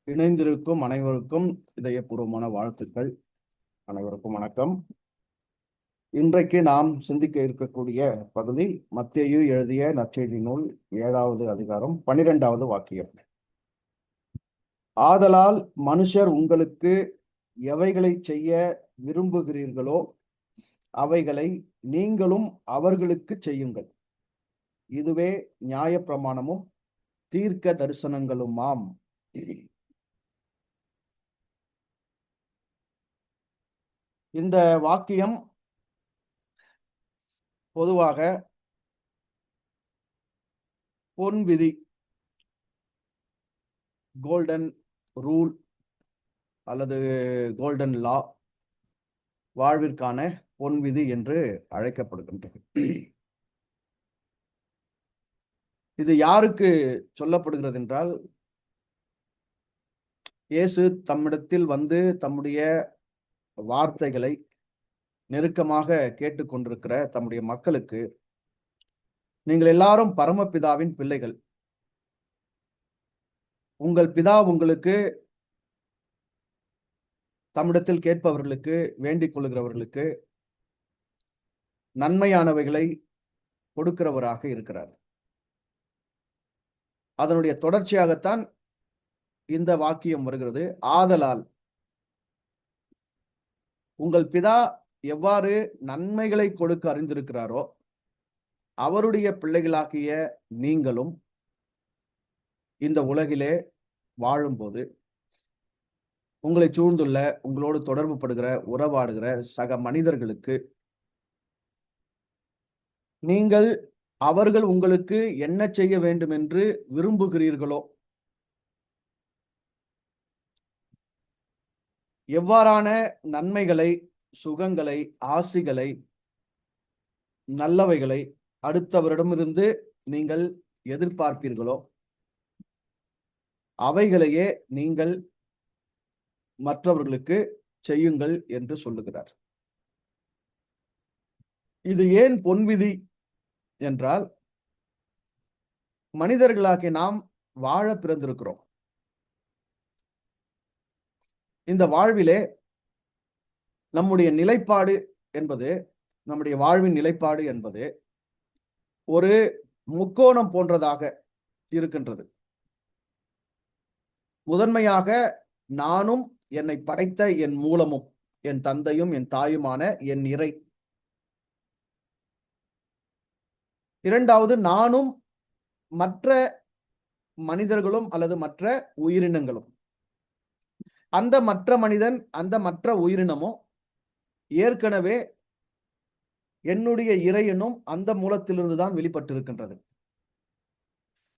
இணைந்திருக்கும் அனைவருக்கும் இதயபூர்வமான வாழ்த்துக்கள். அனைவருக்கும் வணக்கம். இன்றைக்கு நாம் சிந்திக்க இருக்கக்கூடிய பகுதி மத்தேயு எழுதிய நற்செய்தி நூல் 7வது அதிகாரம் 12வது வாக்கியம். ஆதலால் மனுஷர் உங்களுக்கு எவைகளை செய்ய விரும்புகிறீர்களோ அவைகளை நீங்களும் அவர்களுக்கு செய்யுங்கள். இதுவே நியாயப்பிரமாணமும் தீர்க்க தரிசனங்களுமாம். இந்த வாக்கியம் பொதுவாக பொன் விதி, கோல்டன் ரூல் அல்லது கோல்டன் லா, வாழ்விற்கான பொன் விதி என்று அழைக்கப்படுகின்றது. இது யாருக்கு சொல்லப்படுகிறது என்றால், இயேசு தம்மிடத்தில் வந்து தம்முடைய வார்த்தைகளை நெருக்கமாக கேட்டுக்கொண்டிருக்கிற தம்முடைய மக்களுக்கு, நீங்கள் எல்லாரும் பரமபிதாவின் பிள்ளைகள், உங்கள் பிதா உங்களுக்கு தம்மிடத்தில் கேட்பவர்களுக்கு, வேண்டிக் கொள்கிறவர்களுக்கு நன்மையானவைகளை கொடுக்கிறவராக இருக்கிறார். அதனுடைய தொடர்ச்சியாகத்தான் இந்த வாக்கியம் வருகிறது. ஆதலால் உங்கள் பிதா எவ்வாறு நன்மைகளை கொடுக்க அறிந்திருக்கிறாரோ அவருடைய பிள்ளைகளாகிய நீங்களும் இந்த உலகிலே வாழும்போது உங்களை சூழ்ந்துள்ள, உங்களோடு தொடர்பு படுகிற, உறவாடுகிற சக மனிதர்களுக்கு நீங்கள் அவர்கள் உங்களுக்கு என்ன செய்ய வேண்டும் என்று விரும்புகிறீர்களோ, எவ்வாறான நன்மைகளை, சுகங்களை, ஆசிகளை, நல்லவைகளை அடுத்தவரிடமிருந்து நீங்கள் எதிர்பார்ப்பீர்களோ அவைகளையே நீங்கள் மற்றவர்களுக்கு செய்யுங்கள் என்று சொல்லுகிறார். இது ஏன் பொன்விதி என்றால், மனிதர்களாகிய நாம் வாழ பிறந்திருக்கிறோம். இந்த வாழ்விலே நம்முடைய நிலைப்பாடு என்பது, நம்முடைய வாழ்வின் நிலைப்பாடு என்பது ஒரு முக்கோணம் போன்றதாக இருக்கின்றது. முதன்மையாக நானும் என்னை படைத்த என் மூலமும், என் தந்தையும் என் தாயுமான என் இறை. இரண்டாவது, நானும் மற்ற மனிதர்களும் அல்லது மற்ற உயிரினங்களும். அந்த மற்ற மனிதன், அந்த மற்ற உயிரினமும் ஏற்கனவே என்னுடைய இறை என்னும் அந்த மூலத்திலிருந்து தான் வெளிப்பட்டிருக்கின்றது.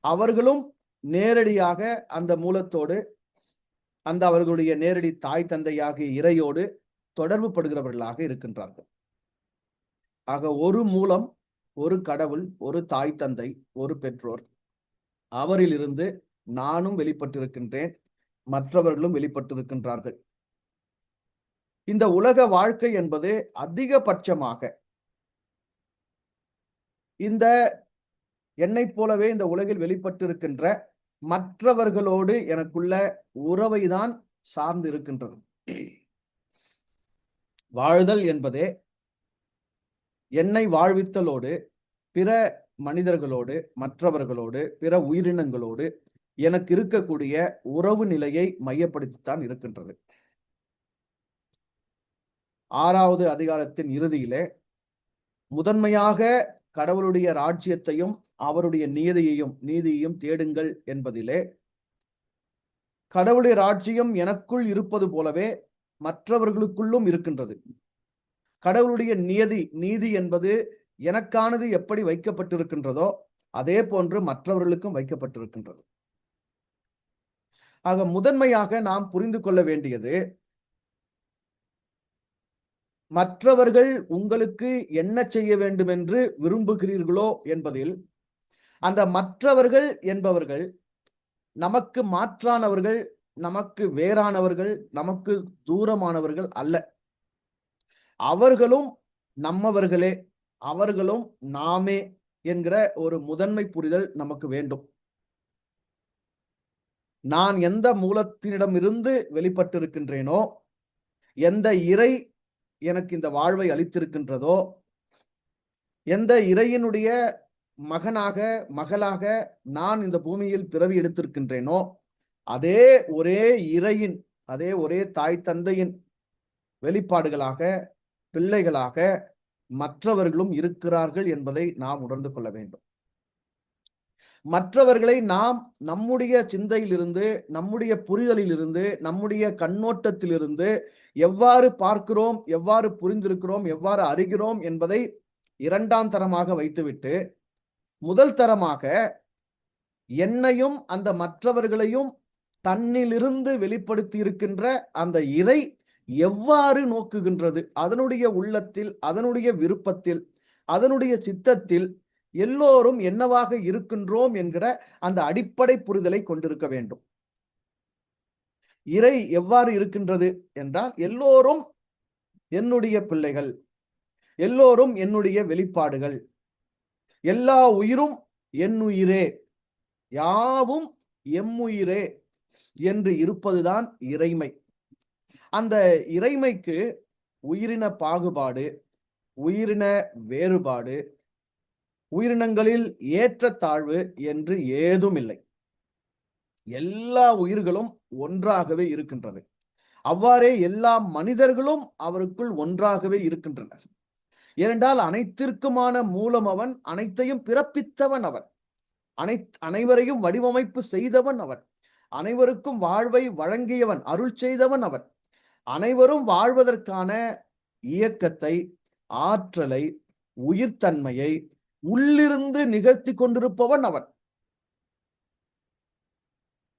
அவர்களும் நேரடியாக அந்த மூலத்தோடு, அந்த அவர்களுடைய நேரடி தாய் தந்தையாகிய இறையோடு தொடர்பு படுகிறவர்களாக இருக்கின்றார்கள். ஆக ஒரு மூலம், ஒரு கடவுள், ஒரு தாய் தந்தை, ஒரு பெற்றோர். அவரிலிருந்து நானும் வெளிப்பட்டிருக்கின்றேன், மற்றவர்களும் வெளிப்பட்டிருக்கின்றார்கள். இந்த உலக வாழ்க்கை என்பது அதிகபட்சமாக இந்த என்னைப் போலவே இந்த உலகில் வெளிப்பட்டிருக்கின்ற மற்றவர்களோடு எனக்குள்ள உறவைதான் சார்ந்து இருக்கின்றது. வாழ்தல் என்பதே என்னை வாழ்வித்தலோடு, பிற மனிதர்களோடு, மற்றவர்களோடு, பிற உயிரினங்களோடு எனக்கு இருக்கக்கூடிய உறவு நிலையை மையப்படுத்தித்தான் இருக்கின்றது. 6வது அதிகாரத்தின் இறுதியிலே முதன்மையாக கடவுளுடைய ராஜ்யத்தையும் அவருடைய நீதியையும் தேடுங்கள் என்பதிலே, கடவுளுடைய ராஜ்யம் எனக்குள் இருப்பது போலவே மற்றவர்களுக்குள்ளும் இருக்கின்றது. கடவுளுடைய நீதி என்பது எனக்கானது எப்படி வைக்கப்பட்டிருக்கின்றதோ அதே போன்று மற்றவர்களுக்கும் வைக்கப்பட்டிருக்கின்றது. ஆக முதன்மையாக நாம் புரிந்து கொள்ள வேண்டியது, மற்றவர்கள் உங்களுக்கு என்ன செய்ய வேண்டும் என்று விரும்புகிறீர்களோ என்பதில், அந்த மற்றவர்கள் என்பவர்கள் நமக்கு மாற்றானவர்கள், நமக்கு வேறானவர்கள், நமக்கு தூரமானவர்கள் அல்ல. அவர்களும் நம்மவர்களே, அவர்களும் நாமே என்கிற ஒரு முதன்மை புரிதல் நமக்கு வேண்டும். நான் எந்த மூலத்தினிடமிருந்து வெளிப்பட்டிருக்கின்றேனோ, எந்த இறை எனக்கு இந்த வாழ்வை அளித்திருக்கின்றதோ, எந்த இறையினுடைய மகனாக மகளாக நான் இந்த பூமியில் பிறவி எடுத்திருக்கின்றேனோ, அதே ஒரே இறையின், அதே ஒரே தாய் தந்தையின் வெளிப்பாடுகளாக, பிள்ளைகளாக மற்றவர்களும் இருக்கிறார்கள் என்பதை நாம் உணர்ந்து கொள்ள வேண்டும். மற்றவர்களை நாம் நம்முடைய சிந்தையிலிருந்து, நம்முடைய புரிதலிலிருந்து, நம்முடைய கண்ணோட்டத்திலிருந்து எவ்வாறு பார்க்கிறோம், எவ்வாறு புரிந்திருக்கிறோம், எவ்வாறு அறிகிறோம் என்பதை இரண்டாம் தரமாக வைத்துவிட்டு, முதல் தரமாக என்னையும் அந்த மற்றவர்களையும் தன்னிலிருந்து வெளிப்படுத்தி இருக்கின்ற அந்த இறை எவ்வாறு நோக்குகின்றது, அதனுடைய உள்ளத்தில், அதனுடைய விருப்பத்தில், அதனுடைய சித்தத்தில் எல்லோரும் என்னவாக இருக்கின்றோம் என்கிற அந்த அடிப்படை புரிதலை கொண்டிருக்க வேண்டும். இறை எவ்வாறு இருக்கின்றது என்றால், எல்லோரும் என்னுடைய பிள்ளைகள், எல்லோரும் என்னுடைய வெளிப்பாடுகள், எல்லா உயிரும் என்னுயிரே, யாவும் எம்முயிரே என்று இருப்பதுதான் இறைமை. அந்த இறைமைக்கு உயிரின பாகுபாடு, உயிரின வேறுபாடு, உயிரினங்களில் ஏற்றத்தாழ்வு என்று ஏதும் இல்லை. எல்லா உயிர்களும் ஒன்றாகவே இருக்கின்றது. அவ்வாறே எல்லா மனிதர்களும் அவருக்குள் ஒன்றாகவே இருக்கின்றனர். ஏனென்றால் அனைத்திற்குமான மூலம் அவன், அனைத்தையும் பிறப்பித்தவன் அவன், அனைவரையும் வடிவமைப்பு செய்தவன் அவன், அனைவருக்கும் வாழ்வை வழங்கியவன், அருள் செய்தவன் அவன், அனைவரும் வாழ்வதற்கான இயக்கத்தை, ஆற்றலை, உயிர்த்தன்மையை உள்ளிருந்து நிகழ்த்தி கொண்டிருப்பவன் அவன்.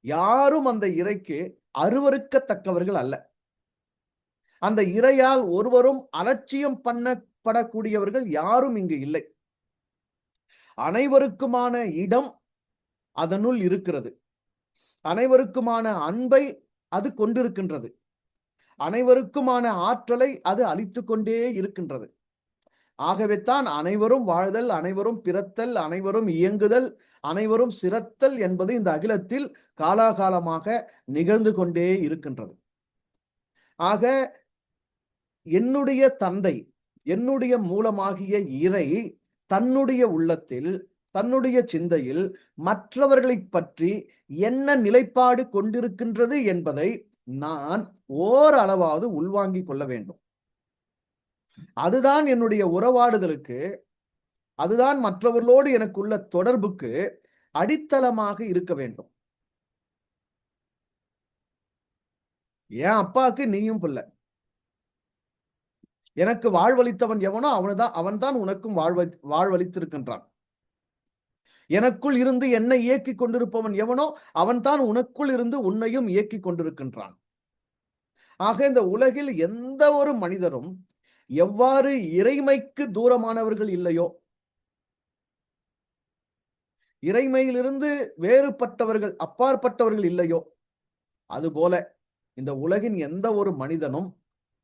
யாரும் அந்த இறைக்கு அருவருக்கத்தக்கவர்கள் அல்ல. அந்த இறையால் ஒருவரும் அலட்சியம் பண்ணப்படக்கூடியவர்கள் யாரும் இங்கு இல்லை. அனைவருக்குமான இடம் அதனுள் இருக்கிறது. அனைவருக்குமான அன்பை அது கொண்டிருக்கின்றது. அனைவருக்குமான ஆற்றலை அது அளித்துக் கொண்டே இருக்கின்றது. ஆகவே தான் அனைவரும் வாழ்தல், அனைவரும் பிறத்தல், அனைவரும் இயங்குதல், அனைவரும் சிறத்தல் என்பது இந்த அகிலத்தில் காலாகாலமாக நிகழ்ந்து கொண்டே இருக்கின்றது. ஆக என்னுடைய தந்தை, என்னுடைய மூலமாகிய இறை தன்னுடைய உள்ளத்தில், தன்னுடைய சிந்தையில் மற்றவர்களை பற்றி என்ன நிலைப்பாடு கொண்டிருக்கின்றது என்பதை நான் ஓரளவாவது உள்வாங்கிக் கொள்ள வேண்டும். அதுதான் என்னுடைய உறவாடுதலுக்கு, அதுதான் மற்றவர்களோடு எனக்குள்ள தொடர்புக்கு அடித்தளமாக இருக்க வேண்டும். என் அப்பாவுக்கு நீயும் பிள்ளை. எனக்கு வாழ்வளித்தவன் எவனோ அவன்தான் உனக்கும் வாழ்வளித்திருக்கின்றான். எனக்குள் இருந்து என்னை இயக்கிக் கொண்டிருப்பவன் எவனோ அவன்தான் உனக்குள் இருந்து உன்னையும் இயக்கிக் கொண்டிருக்கின்றான். ஆக இந்த உலகில் எந்த ஒரு மனிதரும் எவ்வாறு இறைமைக்கு தூரமானவர்கள் இல்லையோ, இறைமையிலிருந்து வேறுபட்டவர்கள், அப்பாற்பட்டவர்கள் இல்லையோ, அதுபோல இந்த உலகின் எந்த ஒரு மனிதனும்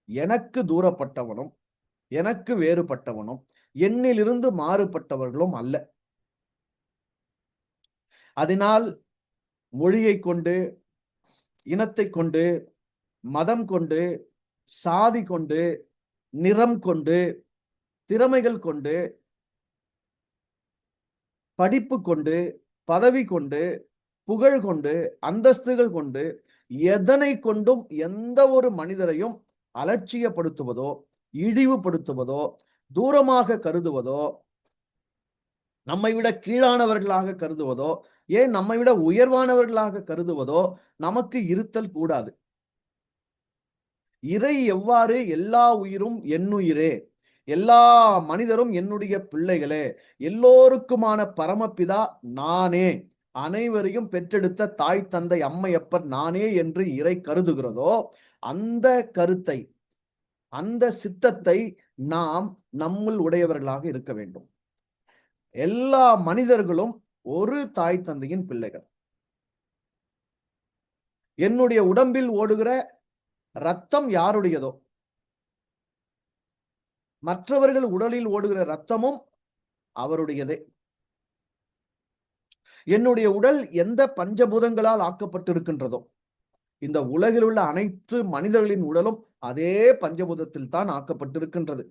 எனக்கு தூரப்பட்டவனும், எனக்கு வேறுபட்டவனும், என்னிலிருந்து மாறுபட்டவர்களும் அல்ல. அதனால் மொழியை கொண்டு, இனத்தை கொண்டு, மதம் கொண்டு, சாதி கொண்டு, நிறம் கொண்டு, திறமைகள் கொண்டு, படிப்பு கொண்டு, பதவி கொண்டு, புகழ் கொண்டு, அந்தஸ்துகள் கொண்டு, எதனை கொண்டும் எந்த ஒரு மனிதரையும் அலட்சியப்படுத்துவதோ, இழிவுபடுத்துவதோ, தூரமாக கருதுவதோ, நம்மை விட கீழானவர்களாக கருதுவதோ, ஏன் நம்மை விட உயர்வானவர்களாக கருதுவதோ நமக்கு இருத்தல் கூடாது. இறை எவ்வாறு எல்லா உயிரும் என்னுயிரே, எல்லா மனிதரும் என்னுடைய பிள்ளைகளே, எல்லோருக்குமான பரமபிதா நானே, அனைவரையும் பெற்றெடுத்த தாய் தந்தை அம்மையப்பர் நானே என்று இறை கருதுகிறதோ, அந்த கருத்தை, அந்த சித்தத்தை நாம் நம்முள் உடையவர்களாக இருக்க வேண்டும். எல்லா மனிதர்களும் ஒரு தாய் தந்தையின் பிள்ளைகள். என்னுடைய உடம்பில் ஓடுகிற ரத்தம் யாருடையதோ, மற்றவர்கள் உடலில் ஓடுகிற ரத்தமும் அவருடையதே. என்னுடைய உடல் எந்த பஞ்சபூதங்களால் ஆக்கப்பட்டிருக்கின்றதோ, இந்த உலகில் உள்ள அனைத்து மனிதர்களின் உடலும் அதே பஞ்சபூதத்தில் தான் ஆக்கப்பட்டிருக்கின்றது.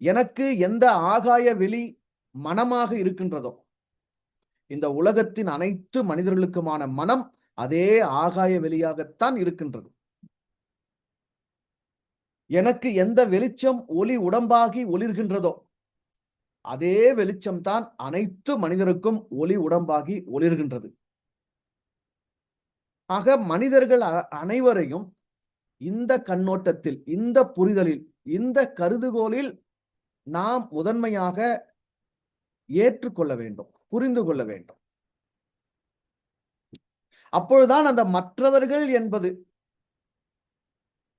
எனக்கு எந்த ஆகாய வெளி மனமாக இருக்கின்றதோ, இந்த உலகத்தின் அனைத்து மனிதர்களுக்குமான மனம் அதே ஆகாய வெளியாகத்தான் இருக்கின்றது. எனக்கு எந்த வெளிச்சம் ஒளி உடம்பாகி ஒளிர்கின்றதோ, அதே வெளிச்சம் தான் அனைத்து மனிதருக்கும் ஒளி உடம்பாகி ஒளிர்கின்றது. ஆக மனிதர்கள் அனைவரையும் இந்த கண்ணோட்டத்தில், இந்த புரிதலில், இந்த கருதுகோளில் நாம் முதன்மையாக ஏற்றுக்கொள்ள வேண்டும், புரிந்து கொள்ள வேண்டும். அப்பொழுதுதான் அந்த மற்றவர்கள் என்பது,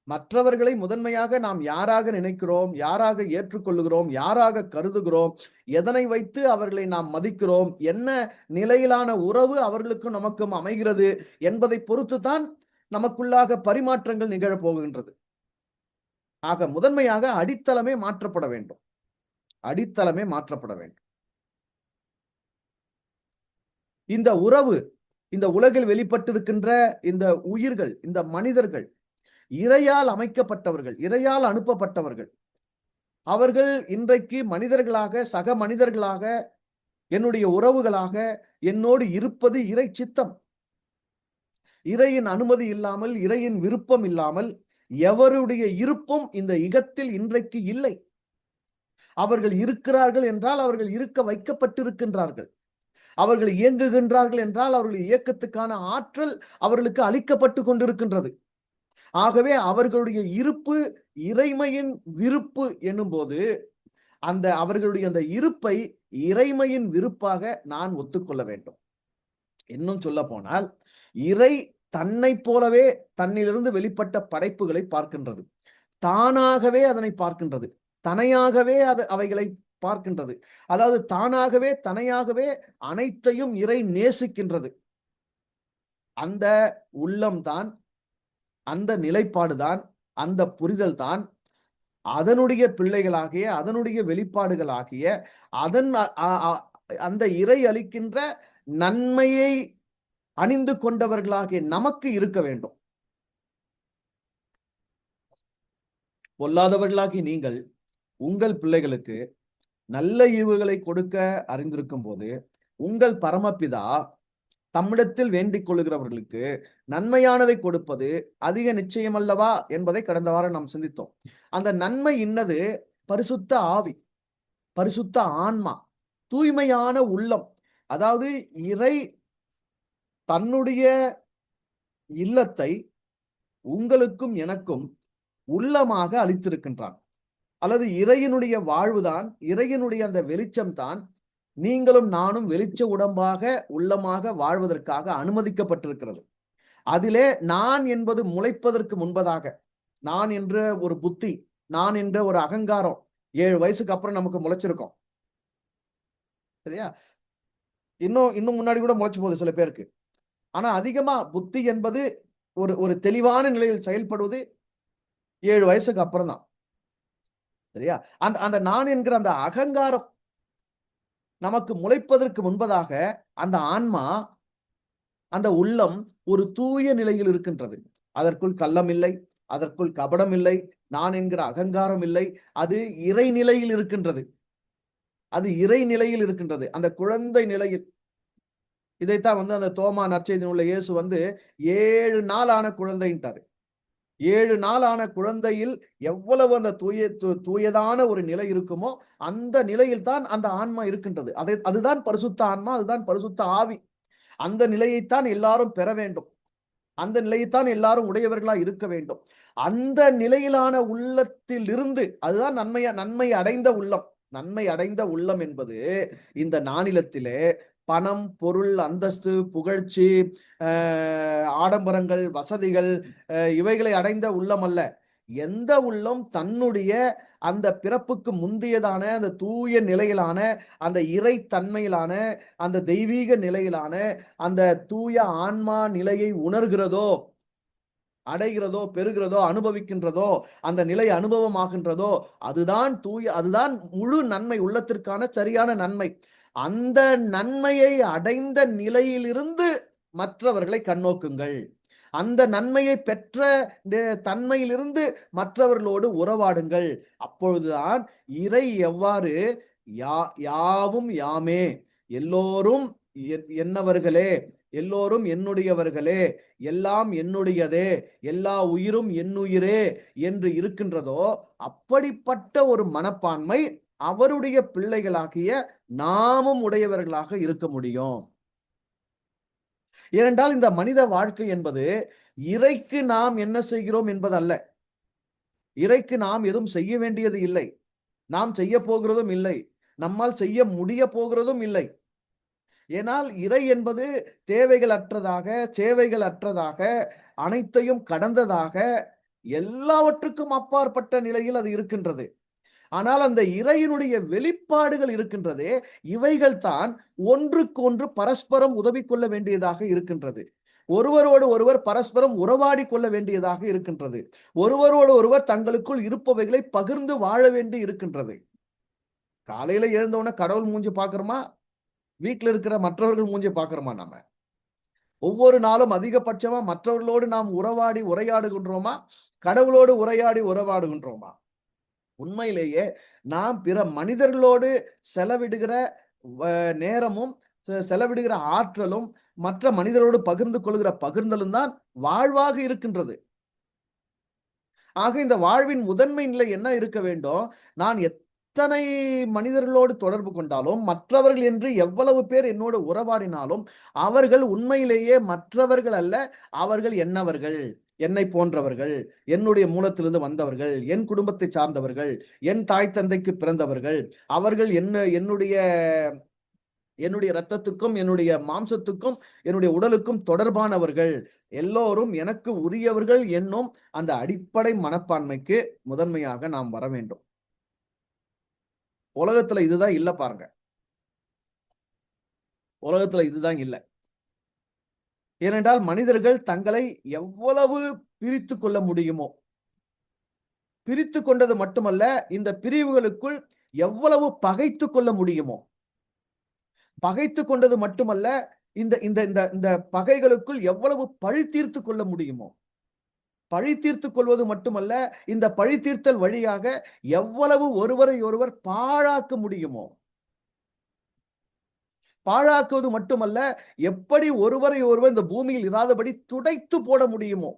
மற்றவர்களை முதன்மையாக நாம் யாராக நினைக்கிறோம், யாராக ஏற்றுக்கொள்ளுகிறோம், யாராக கருதுகிறோம், எதனை வைத்து அவர்களை நாம் மதிக்கிறோம், என்ன நிலையிலான உறவு அவர்களுக்கும் நமக்கும் அமைகிறது என்பதை பொறுத்துதான் நமக்குள்ளாக பரிமாற்றங்கள் நிகழப்போகின்றது. ஆக முதன்மையாக அடித்தளமே மாற்றப்பட வேண்டும். அடித்தளமே மாற்றப்பட வேண்டும். இந்த உறவு, இந்த உலகில் வெளிப்பட்டிருக்கின்ற இந்த உயிர்கள், இந்த மனிதர்கள் இறையால் அமைக்கப்பட்டவர்கள், இறையால் அனுப்பப்பட்டவர்கள். அவர்கள் இன்றைக்கு மனிதர்களாக, சக மனிதர்களாக, என்னுடைய உறவுகளாக என்னோடு இருப்பது இறை சித்தம். இறையின் அனுமதி இல்லாமல், இறையின் விருப்பம் இல்லாமல் எவருடைய இருப்பும் இந்த இகத்தில் இன்றைக்கு இல்லை. அவர்கள் இருக்கிறார்கள் என்றால் அவர்கள் இருக்க வைக்கப்பட்டிருக்கின்றார்கள். அவர்கள் இயங்குகின்றார்கள் என்றால் அவர்கள் இயக்கத்துக்கான ஆற்றல் அவர்களுக்கு அளிக்கப்பட்டு கொண்டிருக்கின்றது. ஆகவே அவர்களுடைய இருப்பு இறைமையின் விருப்பு எனும்போது, அந்த அவர்களுடைய அந்த இருப்பை இறைமையின் விருப்பாக நான் ஒத்துக்கொள்ள வேண்டும். இன்னும் சொல்ல போனால், இறை தன்னை போலவே தன்னிலிருந்து வெளிப்பட்ட படைப்புகளை பார்க்கின்றது. தானாகவே அதனை பார்க்கின்றது. தனையாகவே அவைகளை பார்க்கின்றது. அதாவது தானாகவே தனையாகவே அனைத்தையும் இறை நேசிக்கின்றது. அந்த உள்ளம்தான், அந்த நிலைப்பாடுதான், அந்த புரிதல் தான் அதனுடைய பிள்ளைகளாகிய, அதனுடைய வெளிப்பாடுகளாகிய, அதன் அந்த இறை அளிக்கின்ற நன்மையை அணிந்து கொண்டவர்களாகிய நமக்கு இருக்க வேண்டும். பொல்லாதவர்களாகி நீங்கள் உங்கள் பிள்ளைகளுக்கு நல்ல ஈவுகளை கொடுக்க அறிந்திருக்கும் போது, உங்கள் பரமபிதா தம்மிடத்தில் வேண்டிக் கொள்ளுகிறவர்களுக்கு நன்மையானதை கொடுப்பது அதிக நிச்சயம் அல்லவா என்பதை கடந்த வாரம் நாம் சிந்தித்தோம். அந்த நன்மை இன்னது பரிசுத்த ஆவி, பரிசுத்த ஆன்மா, தூய்மையான உள்ளம். அதாவது இறை தன்னுடைய இல்லத்தை உங்களுக்கும் எனக்கும் உள்ளமாக அளித்திருக்கின்றான். அல்லது இறையினுடைய வாழ்வுதான், இறையினுடைய அந்த வெளிச்சம் தான் நீங்களும் நானும் வெளிச்ச உடம்பாக உள்ளமாக வாழ்வதற்காக அனுமதிக்கப்பட்டிருக்கிறது. அதிலே நான் என்பது முளைப்பதற்கு முன்பதாக, நான் என்ற ஒரு புத்தி, நான் என்ற ஒரு அகங்காரம் 7 வயசுக்கு அப்புறம் நமக்கு முளைச்சிருக்கும். சரியா? இன்னும் முன்னாடி கூட முளைச்சு போகுது சில பேருக்கு. ஆனா அதிகமா புத்தி என்பது ஒரு தெளிவான நிலையில் செயல்படுவது 7 வயசுக்கு அப்புறம் தான். சரியா? அந்த நான் என்கிற அந்த அகங்காரம் நமக்கு முளைப்பதற்கு முன்பதாக அந்த ஆன்மா, அந்த உள்ளம் ஒரு தூய நிலையில் இருக்கின்றது. அதற்குள் கள்ளம் இல்லை, அதற்குள் கபடம் இல்லை, நான் என்கிற அகங்காரம் இல்லை. அது இறை நிலையில் இருக்கின்றது. அது இறை நிலையில் இருக்கின்றது. அந்த குழந்தை நிலையில். இதைத்தான் அந்த தோமா நற்செய்தியில் உள்ள இயேசு 7 நாள் ஆன குழந்தைன்ட்டாரு. 7 நாள் ஆன குழந்தையில் எவ்வளவு அந்த தூயதான ஒரு நிலை இருக்குமோ அந்த நிலையில் தான் அந்த ஆன்மா இருக்கின்றது. அதுதான் பரிசுத்த ஆன்மா, அதுதான் பரிசுத்த ஆவி. அந்த நிலையைத்தான் எல்லாரும் பெற வேண்டும். அந்த நிலையைத்தான் எல்லாரும் உடையவர்களா இருக்க வேண்டும். அந்த நிலையிலான உள்ளத்தில் இருந்து, அதுதான் நன்மை அடைந்த உள்ளம். நன்மை அடைந்த உள்ளம் என்பது இந்த நானிலத்திலே பணம், பொருள், அந்தஸ்து, புகழ்ச்சி, ஆடம்பரங்கள், வசதிகள் இவைகளை அடைந்த உள்ளம் அல்ல. எந்த உள்ளம் தன்னுடைய அந்த பிறப்புக்கு முந்தியதான அந்த தூய நிலையிலான, அந்த இறை தன்மையிலான, அந்த தெய்வீக நிலையிலான, அந்த தூய ஆன்மா நிலையை உணர்கிறதோ, அடைகிறதோ, பெறுகிறதோ, அனுபவிக்கின்றதோ, அந்த நிலை அனுபவமாகின்றதோ, அதுதான் முழு நன்மை, உள்ளத்திற்கான சரியான நன்மை. அந்த நன்மையை அடைந்த நிலையிலிருந்து மற்றவர்களை கண்ணோக்குங்கள். அந்த நன்மையை பெற்ற தன்மையிலிருந்து மற்றவர்களோடு உறவாடுங்கள். அப்பொழுதுதான் இறை எவ்வாறு யாவும் யாமே, எல்லோரும் என்னவர்களே, எல்லோரும் என்னுடையவர்களே, எல்லாம் என்னுடையதே, எல்லா உயிரும் என்னுயிரே என்று இருக்கின்றதோ, அப்படிப்பட்ட ஒரு மனப்பான்மை அவருடைய பிள்ளைகளாகிய நாமும் உடையவர்களாக இருக்க முடியும். ஏனென்றால் இந்த மனித வாழ்க்கை என்பது இறைக்கு நாம் என்ன செய்கிறோம் என்பதல்ல. இறைக்கு நாம் எதுவும் செய்ய வேண்டியது இல்லை. நாம் செய்ய போகிறதும் இல்லை. நம்மால் செய்ய முடிய போகிறதும் இல்லை. ஏனால் இறை என்பது தேவைகள் அற்றதாக, சேவைகள் அற்றதாக, அனைத்தையும் கடந்ததாக, எல்லாவற்றுக்கும் அப்பாற்பட்ட நிலையில் அது இருக்கின்றது. ஆனால் அந்த இறையினுடைய வெளிப்பாடுகள் இருக்கின்றதே, இவைகள் தான் ஒன்றுக்கொன்று பரஸ்பரம் உதவி கொள்ள வேண்டியதாக இருக்கின்றது. ஒருவரோடு ஒருவர் பரஸ்பரம் உறவாடி கொள்ள வேண்டியதாக இருக்கின்றது. ஒருவரோடு ஒருவர் தங்களுக்குள் இருப்பவைகளை பகிர்ந்து வாழ வேண்டி இருக்கின்றது. காலையில எழுந்தவுடனே கடவுள் மூஞ்சி பார்க்கிறோமா? வீட்டில் இருக்கிற மற்றவர்கள் மூஞ்சி பார்க்கிறோமா நாம? ஒவ்வொரு நாளும் அதிகபட்சமா மற்றவர்களோடு நாம் உறவாடி உரையாடுகின்றோமா? கடவுளோடு உரையாடி உறவாடுகின்றோமா? உண்மையிலேயே நாம் பிற மனிதர்களோடு செலவிடுகிற நேரமும், செலவிடுகிற ஆற்றலும், மற்ற மனிதரோடு பகிர்ந்து கொள்கிற பகிர்ந்தலும் தான் வாழ்வாக இருக்கின்றது. ஆக இந்த வாழ்வின் முதன்மை நிலை என்ன இருக்க வேண்டும்? நான் எத்தனை மனிதர்களோடு தொடர்பு கொண்டாலும், மற்றவர்கள் என்று எவ்வளவு பேர் என்னோடு உறவாடினாலும், அவர்கள் உண்மையிலேயே மற்றவர்கள் அல்ல, அவர்கள் என்னவர்கள், என்னை போன்றவர்கள், என்னுடைய மூலத்திலிருந்து வந்தவர்கள், என் குடும்பத்தை சார்ந்தவர்கள், என் தாய் தந்தைக்கு பிறந்தவர்கள், அவர்கள் என்னுடைய என்னுடைய இரத்தத்துக்கும், என்னுடைய மாம்சத்துக்கும், என்னுடைய உடலுக்கும் தொடர்பானவர்கள், எல்லோரும் எனக்கு உரியவர்கள் என்னும் அந்த அடிப்படை மனப்பான்மைக்கு முதன்மையாக நாம் வர வேண்டும். உலகத்துல இதுதான் இல்ல பாருங்க. உலகத்துல இதுதான் இல்ல. ஏனென்றால் மனிதர்கள் தங்களை எவ்வளவு பிரித்து கொள்ள முடியுமோ, பிரித்து கொண்டது மட்டுமல்ல, இந்த பிரிவுகளுக்குள் எவ்வளவு பகைத்து கொள்ள முடியுமோ, பகைத்து கொண்டது மட்டுமல்ல, இந்த இந்த இந்த இந்த பகைகளுக்குள் எவ்வளவு பழி தீர்த்து கொள்ள முடியுமோ, பழி தீர்த்துக் கொள்வது மட்டுமல்ல, இந்த பழி தீர்த்தல் வழியாக எவ்வளவு ஒருவரை ஒருவர் பாழாக்க முடியுமோ, பாழாக்குவது மட்டுமல்ல, எப்படி ஒருவரை ஒருவர் இந்த பூமியில் இராதபடி துடைத்து போட முடியுமோ,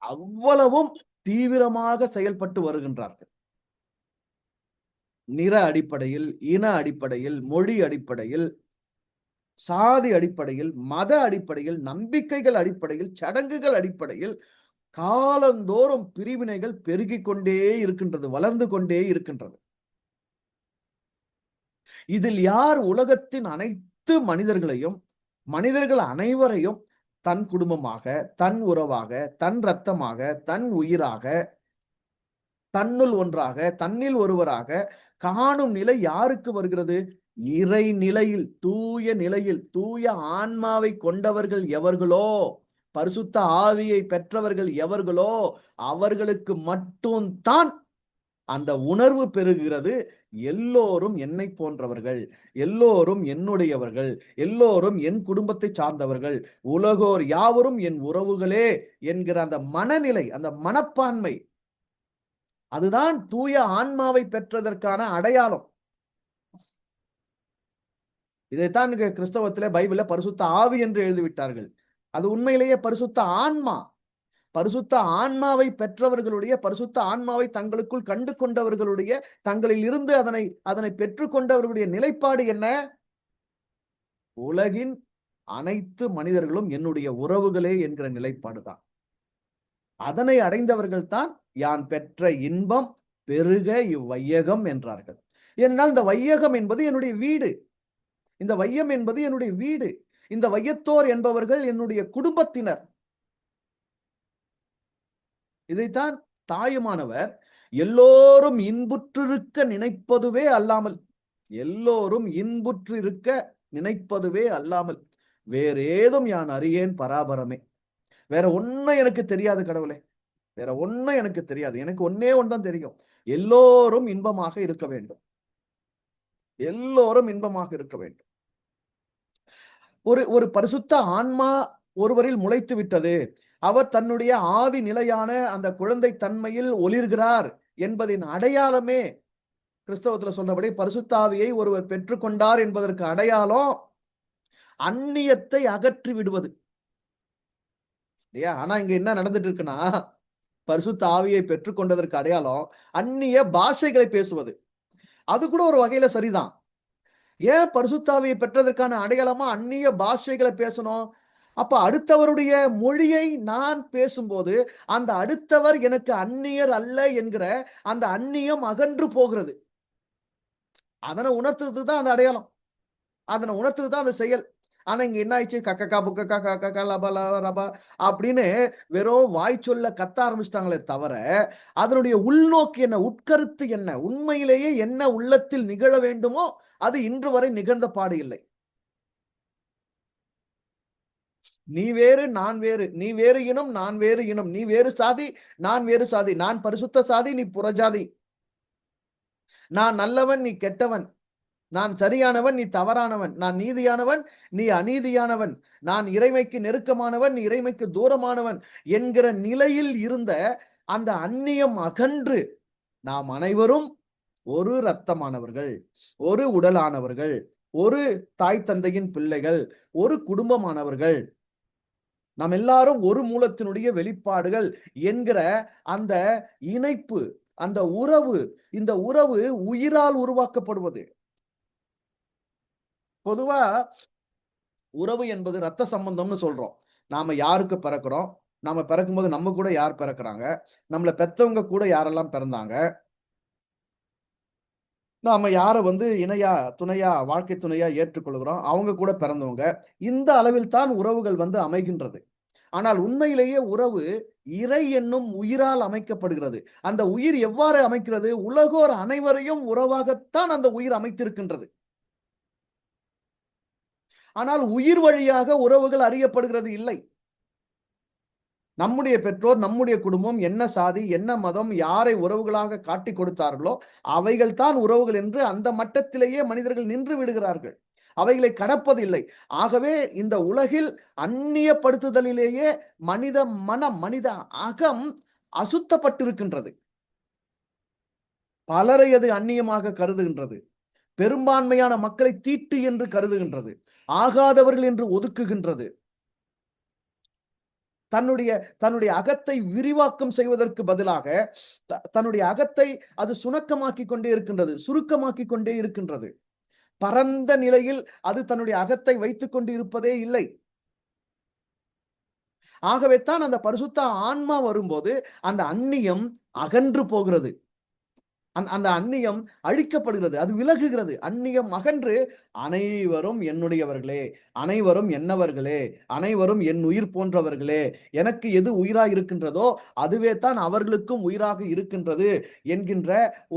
அவ்வளவும் தீவிரமாக செயல்பட்டு வருகின்றார்கள். நிற அடிப்படையில், இன அடிப்படையில், மொழி அடிப்படையில், சாதி அடிப்படையில், மத அடிப்படையில், நம்பிக்கைகள் அடிப்படையில், சடங்குகள் அடிப்படையில் காலந்தோறும் பிரிவினைகள் பெருகிக் கொண்டே இருக்கின்றது, வளர்ந்து கொண்டே இருக்கின்றது. இதில் யார் உலகத்தின் அனைத்து மனிதர்களையும், மனிதர்கள் அனைவரையும் தன் குடும்பமாக, தன் உறவாக, தன் இரத்தமாக, தன் உயிராக, தன்னுள் ஒன்றாக, தன்னில் ஒருவராக காணும் நிலை யாருக்கு வருகிறது? இறை நிலையில், தூய நிலையில், தூய ஆன்மாவை கொண்டவர்கள் எவர்களோ, பரிசுத்த ஆவியை பெற்றவர்கள் எவர்களோ, அவர்களுக்கு மட்டும்தான் அந்த உணர்வு பெறுகிறது. எல்லோரும் என்னை போன்றவர்கள், எல்லோரும் என்னுடையவர்கள், எல்லோரும் என் குடும்பத்தை சார்ந்தவர்கள், உலகோர் யாவரும் என் உறவுகளே என்கிற அந்த மனநிலை, அந்த மனப்பான்மை, அதுதான் தூய ஆன்மாவை பெற்றதற்கான அடையாளம். இதைத்தான் கிறிஸ்தவத்திலே பைபிள்ல பரிசுத்த ஆவி என்று எழுதிவிட்டார்கள். அது உண்மையிலேயே பரிசுத்த ஆன்மா. பரிசுத்த ஆன்மாவை பெற்றவர்களுடைய, பரிசுத்த ஆன்மாவை தங்களுக்குள் கண்டு கொண்டவர்களுடைய, தங்களில் இருந்து அதனை பெற்றுக் கொண்டவர்களுடைய நிலைப்பாடு என்ன? உலகின் அனைத்து மனிதர்களும் என்னுடைய உறவுகளே என்கிற நிலைப்பாடுதான். அதனை அடைந்தவர்கள் தான் யான் பெற்ற இன்பம் பெருக இவ்வையகம் என்றார்கள். ஏனென்றால் இந்த வையகம் என்பது என்னுடைய வீடு. இந்த வையம் என்பது என்னுடைய வீடு. இந்த வையத்தோர் என்பவர்கள் என்னுடைய குடும்பத்தினர். இதைத்தான் தாயுமானவர் எல்லோரும் இன்புற்றிருக்க நினைப்பதுவே அல்லாமல், எல்லோரும் இன்புற்றிருக்க நினைப்பதுவே அல்லாமல் வேறேதும் யான் அறியேன் பராபரமே. வேற ஒன்னும் எனக்கு தெரியாது கடவுளே, வேற ஒன்னும் எனக்கு தெரியாது. எனக்கு ஒன்னே ஒன்றுதான் தெரியும், எல்லோரும் இன்பமாக இருக்க வேண்டும். எல்லோரும் இன்பமாக இருக்க வேண்டும். ஒரு ஒரு பரிசுத்த ஆன்மா ஒருவரில் முளைத்து விட்டது. அவர் தன்னுடைய ஆதி நிலையான அந்த குழந்தை தன்மையில் ஒளிர்கிறார் என்பதின் அடையாளமே, கிறிஸ்தவத்துல சொல்றபடி பரிசுத்த ஆவியை ஒருவர் பெற்றுக்கொண்டார் என்பதற்கு அடையாளம் அந்நியத்தை அகற்றி விடுவது. இல்லையா? ஆனா இங்க என்ன நடந்துட்டு இருக்குன்னா, பரிசுத்த ஆவியை பெற்றுக்கொண்டதற்கு அடையாளம் அந்நிய பாஷைகளை பேசுவது. அது கூட ஒரு வகையில சரிதான். ஏன் பரிசுத்த ஆவியை பெற்றதற்கான அடையாளமா அந்நிய பாஷைகளை பேசணும்? அப்ப அடுத்தவருடைய மொழியை நான் பேசும்போது, அந்த அடுத்தவர் எனக்கு அந்நியர் அல்ல என்கிற அந்த அந்நியம் அகன்று போகிறது. அதன உணர்த்துறது தான் அந்த அடையாளம். அதன உணர்த்துறது தான் அந்த செயல். ஆனா இங்க என்ன ஆயிடுச்சு? கக்கக்கா, புக்கக்கா, கக்கக்கா, லப, லப, ரபா அப்படின்னு வெறும் வாய்ச்சொல்ல கத்த ஆரம்பிச்சுட்டாங்களே தவிர, அதனுடைய உள்நோக்கு என்ன? உட்கருத்து என்ன? உண்மையிலேயே என்ன உள்ளத்தில் நிகழ வேண்டுமோ, அது இன்று வரை நிகழ்ந்த பாடு இல்லை. நீ வேறு, நான் வேறு. நீ வேறு இனம், நான் வேறு இனம். நீ வேறு சாதி, நான் வேறு சாதி. நான் பரிசுத்த சாதி, நீ புறஜாதி. நான் நல்லவன், நீ கெட்டவன். நான் சரியானவன், நீ தவறானவன். நான் நீதியானவன், நீ அநீதியானவன். நான் இறைமைக்கு நெருக்கமானவன், நீ இறைமைக்கு தூரமானவன் என்கிற நிலையில் இருந்த அந்த அந்நியம் அகன்று, நாம் அனைவரும் ஒரு இரத்தமானவர்கள், ஒரு உடலானவர்கள், ஒரு தாய் தந்தையின் பிள்ளைகள், ஒரு குடும்பமானவர்கள். நாம் எல்லாரும் ஒரு மூலத்தினுடைய வெளிப்பாடுகள் என்கிற அந்த இணைப்பு, அந்த உறவு, இந்த உறவு உயிரால் உருவாக்கப்படுவது. பொதுவா உறவு என்பது ரத்த சம்பந்தம்னு சொல்றோம். நாம யாருக்கு பிறக்கிறோம்? நாம பிறக்கும்போது நம்ம கூட யார் பிறக்குறாங்க? நம்மள பெத்தவங்க கூட யாரெல்லாம் பிறந்தாங்க? நாம யார வந்து இணையா, துணையா, வாழ்க்கை துணையா ஏற்றுக்கொள்கிறோம்? அவங்க கூட பிறந்தவங்க. இந்த அளவில் தான் உறவுகள் வந்து அமைகின்றது. ஆனால் உண்மையிலேயே உறவு இறை என்னும் உயிரால் அமைக்கப்படுகிறது. அந்த உயிர் எவ்வாறு அமைக்கிறது? உலகோர் அனைவரையும் உறவாகத்தான் அந்த உயிர் அமைத்திருக்கின்றது. ஆனால் உயிர் வழியாக உறவுகள் அறியப்படுகிறது இல்லை. நம்முடைய பெற்றோர், நம்முடைய குடும்பம் என்ன சாதி, என்ன மதம், யாரை உறவுகளாக காட்டிக் கொடுத்தார்களோ, அவைகள் தான் உறவுகள் என்று அந்த மட்டத்திலேயே மனிதர்கள் நின்று விடுகிறார்கள். அவைகளை கடப்பதில்லை. ஆகவே இந்த உலகில் அந்நியப்படுத்துதலிலேயே மனித மனம், மனித அகம் அசுத்தப்பட்டிருக்கின்றது. பலரை அது அந்நியமாக கருதுகின்றது. பெரும்பான்மையான மக்களை தீட்டு என்று கருதுகின்றது. ஆகாதவர்கள் என்று ஒதுக்குகின்றது. தன்னுடைய தன்னுடைய அகத்தை விரிவாக்கம் செய்வதற்கு பதிலாக தன்னுடைய அகத்தை அது சுணக்கமாக்கிக் கொண்டே இருக்கின்றது, சுருக்கமாக்கிக் கொண்டே இருக்கின்றது. பரந்த நிலையில் அது தன்னுடைய அகத்தை வைத்துக் கொண்டு இருப்பதே இல்லை. ஆகவே தான் அந்த பரிசுத்த ஆன்மா வரும்போது அந்த அந்நியம் அகன்று போகிறது. அந்த அந்நியம் அழிக்கப்படுகிறது. அது விலகுகிறது. அந்நியம் அகன்று அனைவரும் என்னுடையவர்களே, அனைவரும் என்னவர்களே, அனைவரும் என் உயிர் போன்றவர்களே. எனக்கு எது உயிராய் இருக்கின்றதோ, அதுவே தான் அவர்களுக்கும் உயிராக இருக்கின்றது என்கின்ற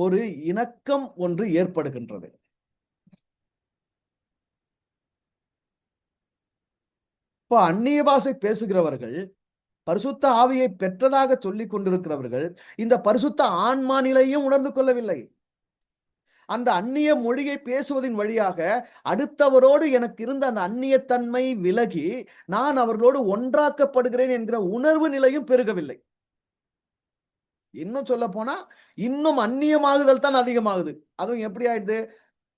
ஒரு இணக்கம் ஒன்று ஏற்படுகின்றது. இப்போ அந்நிய பாஷை பேசுகிறவர்கள், பரிசுத்த ஆவியை பெற்றதாக சொல்லிக் கொண்டிருக்கிறவர்கள், இந்த பரிசுத்த ஆன்மா நிலையும் உணர்ந்து கொள்ளவில்லை. அந்த அந்நிய மொழியை பேசுவதின் வழியாக அடுத்தவரோடு எனக்கு இருந்த அந்த அந்நியத்தன்மை விலகி நான் அவர்களோடு ஒன்றாக்கப்படுகிறேன் என்கிற உணர்வு நிலையும் பெருகவில்லை. இன்னும் சொல்ல போனா இன்னும் அந்நியமாகுதல் தான் அதிகமாகுது. அதுவும் எப்படி ஆயிடுது?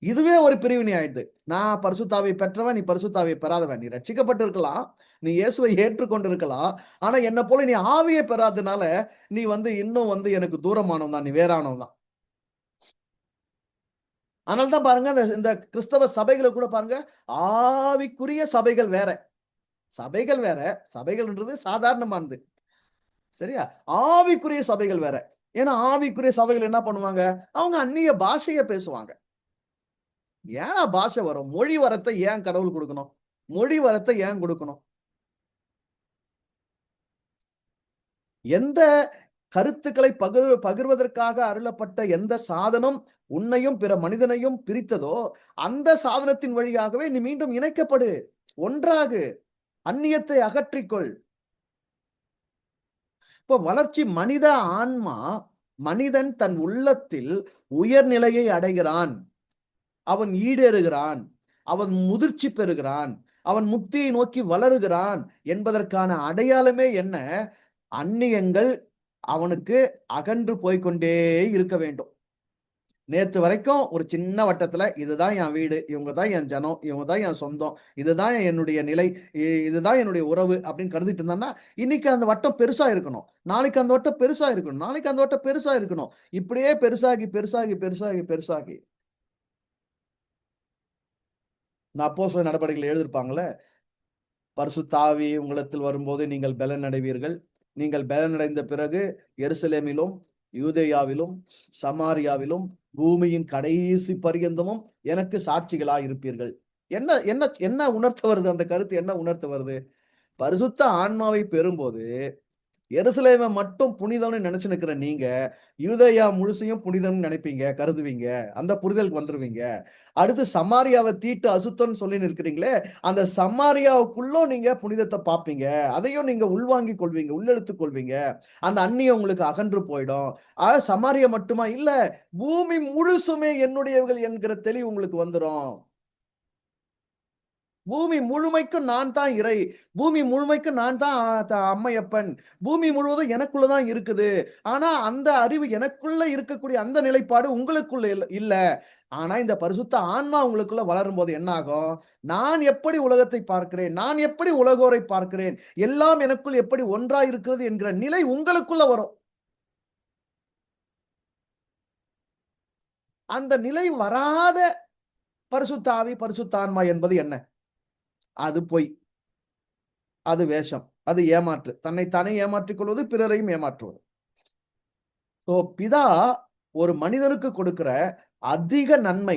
இதுவே ஒரு பிரிவினை ஆயிடுது. நான் பரிசுத்தாவியை பெற்றவன், நீ பரிசுத்தாவியை பெறாதவன். நீ ரட்சிக்கப்பட்டிருக்கலாம். நீ இயேசுவை ஏற்றுக்கொண்டிருக்கலாம். ஆனா என்ன போல நீ ஆவியை பெறாதனால நீ வந்து இன்னும் வந்து எனக்கு தூரமானவன் தான். நீ வேறானவன் தான். அதனால தான் பாருங்க, இந்த இந்த கிறிஸ்தவ சபைகள கூட பாருங்க, ஆவிக்குரிய சபைகள் வேற. சபைகள் வேற. சபைகள்ன்றது சாதாரணமானது. சரியா? ஆவிக்குரிய சபைகள் வேற. ஏன்னா, ஆவிக்குரிய சபைகள் என்ன பண்ணுவாங்க? அவங்க அந்நிய பாஷைய பேசுவாங்க. ஏன் பாஷை வரும்? மொழி வரத்த ஏன் கடவுள் குடுக்கணும்? மொழி வரத்த ஏன் குடுக்கணும்? எந்த கருத்துக்களை பகிர்வதற்காக அருளப்பட்ட எந்த சாதனம் உன்னையும் பிற மனிதனையும் பிரித்ததோ, அந்த சாதனத்தின் வழியாகவே நீ மீண்டும் இணைக்கப்படு. ஒன்றாகு. அந்நியத்தை அகற்றிக்கொள். இப்போ வளர்ச்சி மனித ஆன்மா, மனிதன் தன் உள்ளத்தில் உயர்நிலையை அடைகிறான். அவன் ஈடேறுகிறான், அவன் முதிர்ச்சி பெறுகிறான், அவன் முக்தியை நோக்கி வளருகிறான் என்பதற்கான அடையாளமே என்ன? அந்நியங்கள் அவனுக்கு அகன்று போய்க்கொண்டே இருக்க வேண்டும். நேத்து வரைக்கும் ஒரு சின்ன வட்டத்துல இதுதான் என் வீடு, இவங்க தான் என் ஜனம், இவங்க தான் என் சொந்தம், இதுதான் என்னுடைய நிலை, இதுதான் என்னுடைய உறவு அப்படின்னு கருதிட்டு இருந்தான்னா, இன்னைக்கு அந்த வட்டம் பெருசா இருக்கணும். நாளைக்கு அந்த வட்டம் பெருசா இருக்கணும். நாளைக்கு அந்த வட்டம் பெருசா இருக்கணும். இப்படியே பெருசாகி, பெருசாகி, பெருசாகி, பெருசாகி இந்த அப்போஸ்தலர் நடபடிகள் எழுதியிருப்பாங்கல்ல, பரிசுத்த ஆவி உங்களிடத்தில் வரும்போது நீங்கள் பெலன் அடைவீர்கள். நீங்கள் பெலன் அடைந்த பிறகு எருசலேமிலும், யூதேயாவிலும், சமாரியாவிலும், பூமியின் கடைசி பரியந்தமும் எனக்கு சாட்சிகளாய் இருப்பீர்கள். என்ன என்ன என்ன உணர்த்த வருது? அந்த கருத்து என்ன உணர்த்த வருது? பரிசுத்த ஆன்மாவை பெறும்போது எருசலேமை மட்டும் புனிதம்னு நினைச்சு நிக்கிற நீங்க, யூதேயா முழுசையும் புனிதம்னு நினைப்பீங்க, கருதுவீங்க. அந்த புரிதலுக்கு வந்துருவீங்க. அடுத்து சமாரியாவை தீட்டு அசுத்தம்னு சொல்லி நிற்கிறீங்களே, அந்த சமாரியாவுக்குள்ள நீங்க புனிதத்தை பார்ப்பீங்க. அதையும் நீங்க உள்வாங்கிக் கொள்வீங்க, உள்ளெடுத்துக் கொள்வீங்க. அந்த அந்நியம் உங்களுக்கு அகன்று போயிடும். சமாரியா மட்டுமா? இல்ல, பூமி முழுசுமே என்னுடையவர்கள் என்கிற தெளிவு உங்களுக்கு வந்துரும். பூமி முழுமைக்கும் நான் தான் இறை. பூமி முழுமைக்கும் நான் தான் அம்மையப்பன். பூமி முழுவதும் எனக்குள்ள தான் இருக்குது. ஆனா அந்த அறிவு எனக்குள்ள இருக்கக்கூடிய அந்த நிலைப்பாடு உங்களுக்குள்ள இல்ல. ஆனா இந்த பரிசுத்த ஆன்மா உங்களுக்குள்ள வளரும்போது என்ன ஆகும்? நான் எப்படி உலகத்தை பார்க்கிறேன்? நான் எப்படி உலகோரை பார்க்கிறேன்? எல்லாம் எனக்குள் எப்படி ஒன்றாய் இருக்கிறது என்கிற நிலை உங்களுக்குள்ள வரும். அந்த நிலை வராத பரிசுத்த ஆவி, பரிசுத்த ஆன்மா என்பது என்ன? அது பொய். அது வேஷம். அது ஏமாற்று. தன்னைத்தானே ஏமாற்றிக் கொள்வது, பிறரையும் ஏமாற்றுவது. சோ பிதா ஒரு மனிதனுக்கு கொடுக்கிற அதிக நன்மை,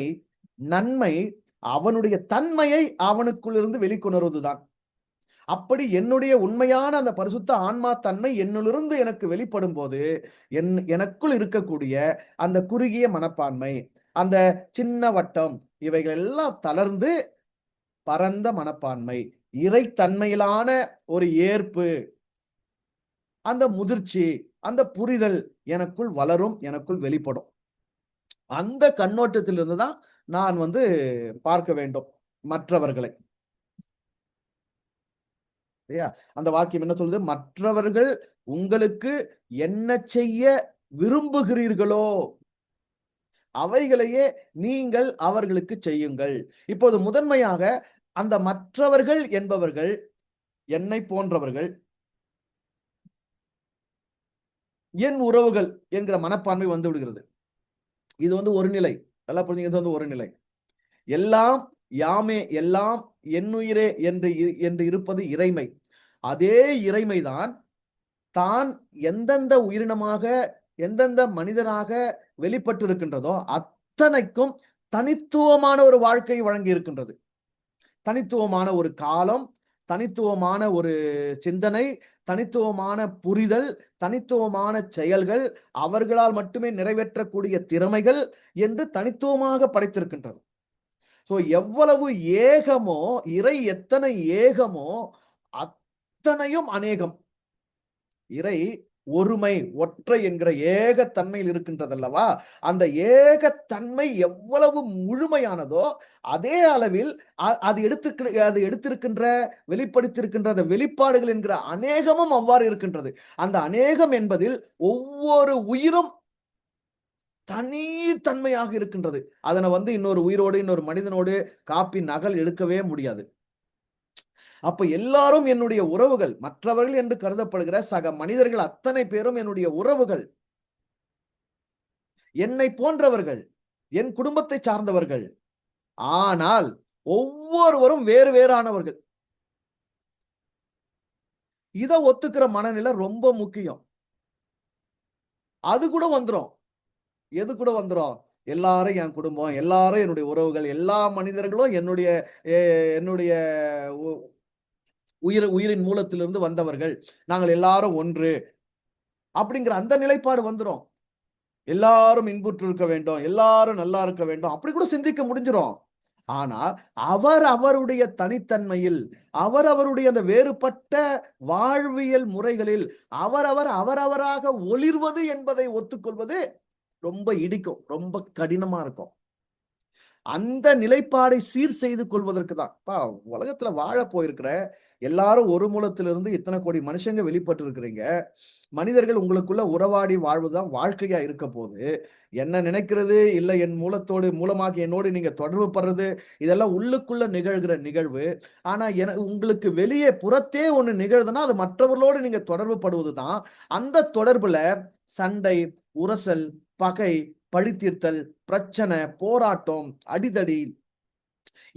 நன்மை அவனுடைய தன்மையை அவனுக்குள் இருந்து வெளிக்கொணர்வதுதான். அப்படி என்னுடைய உண்மையான அந்த பரிசுத்த ஆன்மா தன்மை என்னிலிருந்து எனக்கு வெளிப்படும்போது, எனக்குள் இருக்கக்கூடிய அந்த குறுகிய மனப்பான்மை, அந்த சின்ன வட்டம் இவைகள் எல்லாம் தளர்ந்து பரந்த மனப்பான்மை, இறைத்தன்மையிலான ஒரு ஏற்பு, அந்த முதிர்ச்சி, அந்த புரிதல் எனக்குள் வளரும், எனக்குள் வெளிப்படும். அந்த கண்ணோட்டத்திலிருந்து தான் நான் பார்க்க வேண்டும் மற்றவர்களை. இல்லையா? அந்த வாக்கியம் என்ன சொல்லுது? மற்றவர்கள் உங்களுக்கு என்ன செய்ய விரும்புகிறீர்களோ, அவைகளையே நீங்கள் அவர்களுக்கு செய்யுங்கள். இப்போது முதன்மையாக அந்த மற்றவர்கள் என்பவர்கள் என்னை போன்றவர்கள், என் உறவுகள் என்கிற மனப்பான்மை வந்து விடுகிறது. இது ஒரு நிலை. நல்லா புரிஞ்சுங்க. இது ஒரு நிலை. எல்லாம் யாமே, எல்லாம் என்னுயிரே என்று இருப்பது இறைமை. அதே இறைமைதான் தான் எந்தெந்த உயிரினமாக, எந்தெந்த மனிதனாக வெளிப்பட்டு இருக்கின்றதோ அத்தனைக்கும் தனித்துவமான ஒரு வாழ்க்கையை வழங்கி இருக்கின்றது. தனித்துவமான ஒரு காலம், தனித்துவமான ஒரு சிந்தனை, தனித்துவமான புரிதல், தனித்துவமான செயல்கள், அவர்களால் மட்டுமே நிறைவேற்றக்கூடிய திறமைகள் என்று தனித்துவமாக படைத்திருக்கின்றது. சோ எவ்வளவு ஏகமோ, இறை எத்தனை ஏகமோ அத்தனையும் அநேகம். இறை ஒருமை, ஒற்றை என்கிற ஏகத்தன்மையில் இருக்கின்றதல்லவா? அந்த ஏகத்தன்மை எவ்வளவு முழுமையானதோ, அதே அளவில் அது எடுத்திருக்கின்ற, வெளிப்படுத்தியிருக்கின்ற அந்த வெளிப்பாடுகள் என்கிற அநேகமும் அவ்வாறு இருக்கின்றது. அந்த அநேகம் என்பதில் ஒவ்வொரு உயிரும் தனித்தன்மையாக இருக்கின்றது. அதனை இன்னொரு உயிரோடு, இன்னொரு மனிதனோடு காப்பி நகல் எடுக்கவே முடியாது. அப்ப எல்லாரும் என்னுடைய உறவுகள். மற்றவர்கள் என்று கருதப்படுகிற சக மனிதர்கள் அத்தனை பேரும் என்னுடைய உறவுகள். என்னை போன்றவர்கள். என் குடும்பத்தை சார்ந்தவர்கள். ஆனால் ஒவ்வொருவரும் வேறு வேறானவர்கள். இத ஒத்துக்கிற மனநிலை ரொம்ப முக்கியம். அது கூட வந்துரும். எது கூட வந்துரும்? எல்லாரும் என் குடும்பம், எல்லாரும் என்னுடைய உறவுகள், எல்லா மனிதர்களும் என்னுடைய என்னுடைய உயிரின் மூலத்திலிருந்து வந்தவர்கள். நாங்கள் எல்லாரும் ஒன்று. அப்படிங்கிற அந்த நிலைப்பாடு வந்துரும். எல்லாரும் இன்புற்று இருக்க வேண்டும். எல்லாரும் நல்லா இருக்க வேண்டும். அப்படி கூட சிந்திக்க முடிஞ்சிரும். ஆனா, அவருடைய தனித்தன்மையில், அவருடைய அந்த வேறுபட்ட வாழ்வியல் முறைகளில், அவரவராக ஒளிர்வது என்பதை ஒத்துக்கொள்வது ரொம்ப இடிக்கும். ரொம்ப கடினமா இருக்கும். அந்த நிலைப்பாடை சீர் செய்து கொள்வதற்கு தான். உலகத்துல வாழ போயிருக்கிற எல்லாரும் ஒரு மூலத்திலிருந்து இத்தனை கோடி மனுஷங்க வெளிப்பட்டு இருக்கிறீங்க. மனிதர்கள் உங்களுக்குள்ள உறவாடி வாழ்வுதான் வாழ்க்கையா இருக்க போது. என்ன நினைக்கிறது, இல்ல என் மூலத்தோடு மூலமாக என்னோடு நீங்க தொடர்பு படுறது, இதெல்லாம் உள்ளுக்குள்ள நிகழ்கிற நிகழ்வு. ஆனா உங்களுக்கு வெளியே புறத்தே ஒண்ணு நிகழுதுன்னா, அது மற்றவர்களோடு நீங்க தொடர்பு படுவது தான். அந்த தொடர்புல சண்டை, உரசல், பகை, பழிதீர்த்தல், பிரச்சனை, போராட்டம், அடிதடி,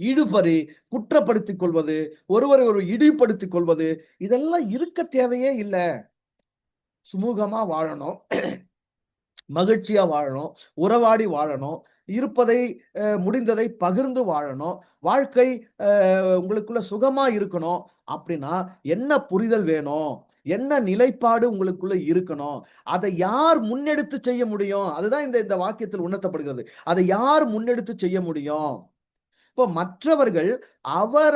இழுபறி, குற்றப்படுத்திக் கொள்வது, ஒருவரை ஒரு இழிவுபடுத்திக் கொள்வது, இதெல்லாம் இருக்க தேவையே இல்ல. சுமூகமா வாழணும். மகிழ்ச்சியா வாழணும். உறவாடி வாழணும். இருப்பதை முடிந்ததை பகிர்ந்து வாழணும். வாழ்க்கை உங்களுக்குள்ள சுகமா இருக்கணும். அப்படின்னா என்ன புரிதல் வேணும்? என்ன நிலைப்பாடு உங்களுக்குள்ள இருக்கணும்? அதை யார் முன்னெடுத்து செய்ய முடியும்? அதுதான் இந்த இந்த வாக்கியத்தில் உணர்த்தப்படுகிறது. அதை யார் முன்னெடுத்து செய்ய முடியும்? இப்போ மற்றவர்கள்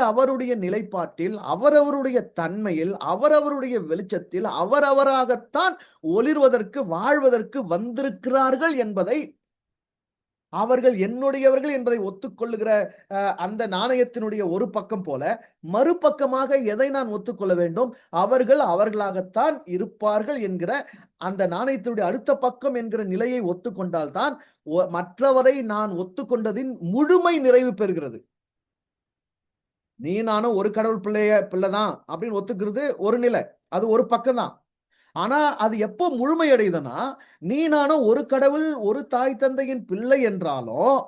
அவருடைய நிலைப்பாட்டில், அவரவருடைய தன்மையில், அவரவருடைய வெளிச்சத்தில், அவரவராகத்தான் ஒளிர்வதற்கு, வாழ்வதற்கு வந்திருக்கிறார்கள் என்பதை அவர்கள் என்னுடையவர்கள் என்பதை ஒத்துக்கொள்ளுகிற அந்த நாணயத்தினுடைய ஒரு பக்கம் போல, மறுபக்கமாக எதை நான் ஒத்துக்கொள்ள வேண்டும்? அவர்கள் அவர்களாகத்தான் இருப்பார்கள் என்கிற அந்த நாணயத்தினுடைய அடுத்த பக்கம் என்கிற நிலையை ஒத்துக்கொண்டால் தான், மற்றவரை நான் ஒத்துக்கொண்டதின் முழுமை நிறைவு பெறுகிறது. நீ நானும் ஒரு கடவுள் பிள்ளைதான் அப்படின்னு ஒத்துக்கிறது ஒரு நிலை. அது ஒரு பக்கம் தான். ஆனா, அது எப்போ முழுமையடையுதுன்னா, நீ நானும் ஒரு கடவுள், ஒரு தாய் தந்தையின் பிள்ளை என்றாலும்,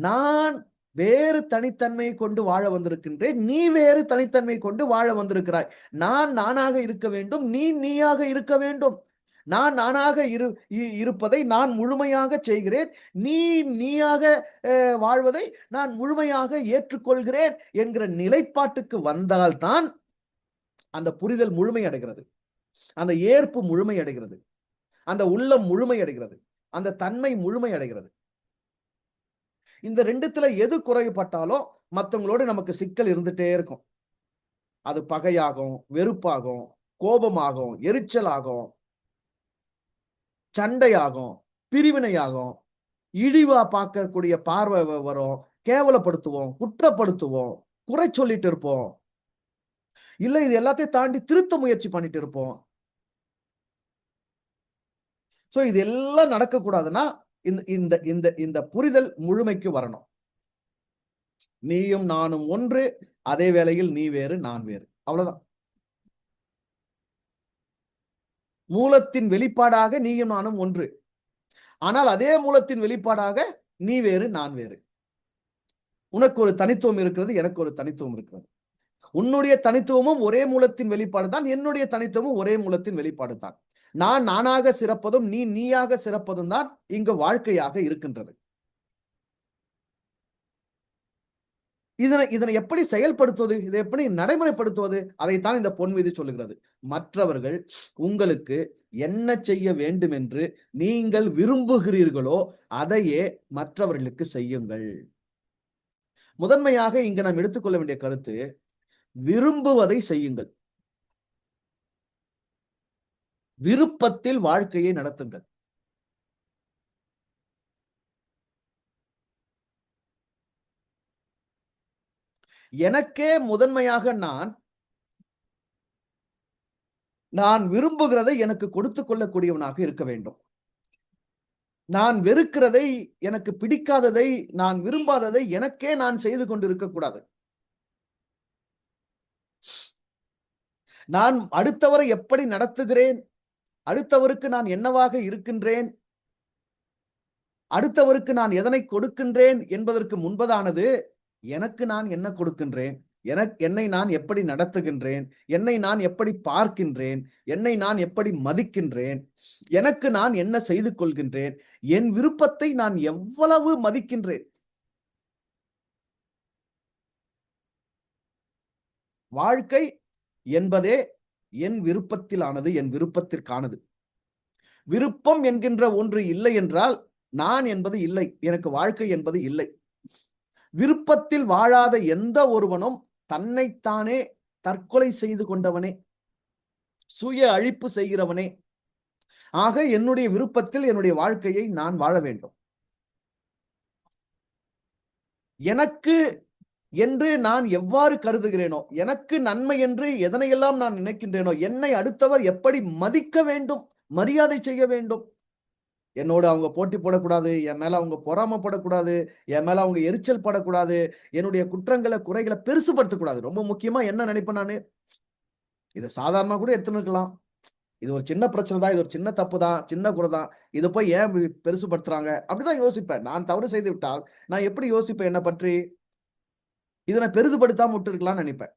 நான் வேறு தனித்தன்மையை கொண்டு வாழ வந்திருக்கின்றேன். நீ வேறு தனித்தன்மை கொண்டு வாழ வந்திருக்கிறாய். நான் நானாக இருக்க வேண்டும். நீ நீயாக இருக்க வேண்டும். நான் நானாக இருப்பதை நான் முழுமையாக செய்கிறேன். நீ நீயாக வாழ்வதை நான் முழுமையாக ஏற்றுக்கொள்கிறேன் என்கிற நிலைப்பாட்டுக்கு வந்தால்தான், அந்த புரிதல் முழுமை அடைகிறது. அந்த ஏற்பு முழுமை அடைகிறது. அந்த உள்ளம் முழுமை அடைகிறது. அந்த தன்மை முழுமை அடைகிறது. இந்த 2த்துல எது குறைபட்டாலும் மத்தவங்களோட நமக்கு சிக்கல் இருந்துட்டே இருக்கும். அது பகையாகும், வெறுப்பாகும், கோபமாகும், எரிச்சலாகும், சண்டையாகும், பிரிவினையாகும், இழிவா பார்க்கக்கூடிய பார்வை வரும், கேவலப்படுத்துவோம், குற்றப்படுத்துவோம், குறை சொல்லிட்டு இருப்போம். இல்ல இது எல்லாத்தையும் தாண்டி திருத்த முயற்சி பண்ணிட்டு இருப்போம். சோ இது எல்லாம் நடக்கக்கூடாதுன்னா, இந்த இந்த இந்த இந்த புரிதல் முழுமைக்கு வரணும். நீயும் நானும் ஒன்று, அதே வேளையில் நீ வேறு, நான் வேறு. அவ்வளவுதான். மூலத்தின் வெளிப்பாடாக நீயும் நானும் ஒன்று. ஆனால் அதே மூலத்தின் வெளிப்பாடாக நீ வேறு, நான் வேறு. உனக்கு ஒரு தனித்துவம் இருக்கிறது, எனக்கு ஒரு தனித்துவம் இருக்கிறது. உன்னுடைய தனித்துவமும் ஒரே மூலத்தின் வெளிப்பாடு தான். என்னுடைய தனித்துவமும் ஒரே மூலத்தின் வெளிப்பாடு தான். நான் நானாக சிறப்பதும், நீ நீயாக சிறப்பதும் தான் இங்கு வாழ்க்கையாக இருக்கின்றது. இதனை எப்படி செயல்படுத்துவது? இதை எப்படி நடைமுறைப்படுத்துவது? அதைத்தான் இந்த பொன்விதி சொல்லுகிறது. மற்றவர்கள் உங்களுக்கு என்ன செய்ய வேண்டும் என்று நீங்கள் விரும்புகிறீர்களோ, அதையே மற்றவர்களுக்கு செய்யுங்கள். முதன்மையாக இங்கு நாம் எடுத்துக்கொள்ள வேண்டிய கருத்து, விரும்புவதை செய்யுங்கள். விருப்பத்தில் வாழ்க்கையை நடத்துங்கள். எனக்கே முதன்மையாக நான் விரும்புகிறதை எனக்கு கொடுத்துக் கொள்ளக்கூடியவனாக இருக்க வேண்டும். நான் வெறுக்கிறதை, எனக்கு பிடிக்காததை, நான் விரும்பாததை எனக்கே நான் செய்து கொண்டு இருக்கக்கூடாது. நான் அடுத்தவரை எப்படி நடத்துகிறேன்? அடுத்தவருக்கு நான் என்னவாக இருக்கின்றேன்? அடுத்தவருக்கு நான் எதனை கொடுக்கின்றேன் என்பதற்கு முன்பதானது, எனக்கு நான் என்ன கொடுக்கின்றேன்? என்னை நான் எப்படி நடத்துகின்றேன்? என்னை நான் எப்படி பார்க்கின்றேன்? என்னை நான் எப்படி மதிக்கின்றேன்? எனக்கு நான் என்ன செய்து கொள்கின்றேன்? என் விருப்பத்தை நான் எவ்வளவு மதிக்கின்றேன்? வாழ்க்கை என்பதே என் விருப்பத்திலானது, என் விருப்பத்திற்கானது. விருப்பம் என்கின்ற ஒன்று இல்லை என்றால், நான் என்பது இல்லை. எனக்கு வாழ்க்கை என்பது இல்லை. விருப்பத்தில் வாழாத எந்த ஒருவனும் தன்னைத்தானே தற்கொலை செய்து கொண்டவனே, சுய அழிப்பு செய்கிறவனே. ஆக என்னுடைய விருப்பத்தில் என்னுடைய வாழ்க்கையை நான் வாழ வேண்டும். எனக்கு என்று நான் எவ்வாறு கருதுகிறேனோ, எனக்கு நன்மை என்று எதனையெல்லாம் நான் நினைக்கின்றேனோ, என்னை அடுத்தவர் எப்படி மதிக்க வேண்டும், மரியாதை செய்ய வேண்டும், என்னோட அவங்க போட்டி போடக்கூடாது, என் மேல அவங்க பொறாமைப்படக்கூடாது, என் மேல அவங்க எரிச்சல் படக்கூடாது, என்னுடைய குற்றங்கள, குறைகள பெருசுபடுத்தக்கூடாது. ரொம்ப முக்கியமா என்ன நினைப்பேன் நானு, இத சாதாரணமா கூட எடுத்துன்னு இருக்கலாம். இது ஒரு சின்ன பிரச்சனை தான். இது ஒரு சின்ன தப்பு தான். சின்ன குறை தான். இத போய் ஏன் இப்படி பெருசுபடுத்துறாங்க? அப்படிதான் யோசிப்பேன். நான் தவறு செய்து விட்டால், நான் எப்படி யோசிப்பேன் என்ன பற்றி? இத நான் பெரிதுபடுத்தாம விட்டுருக்கலாம்னு நெனைப்பேன்.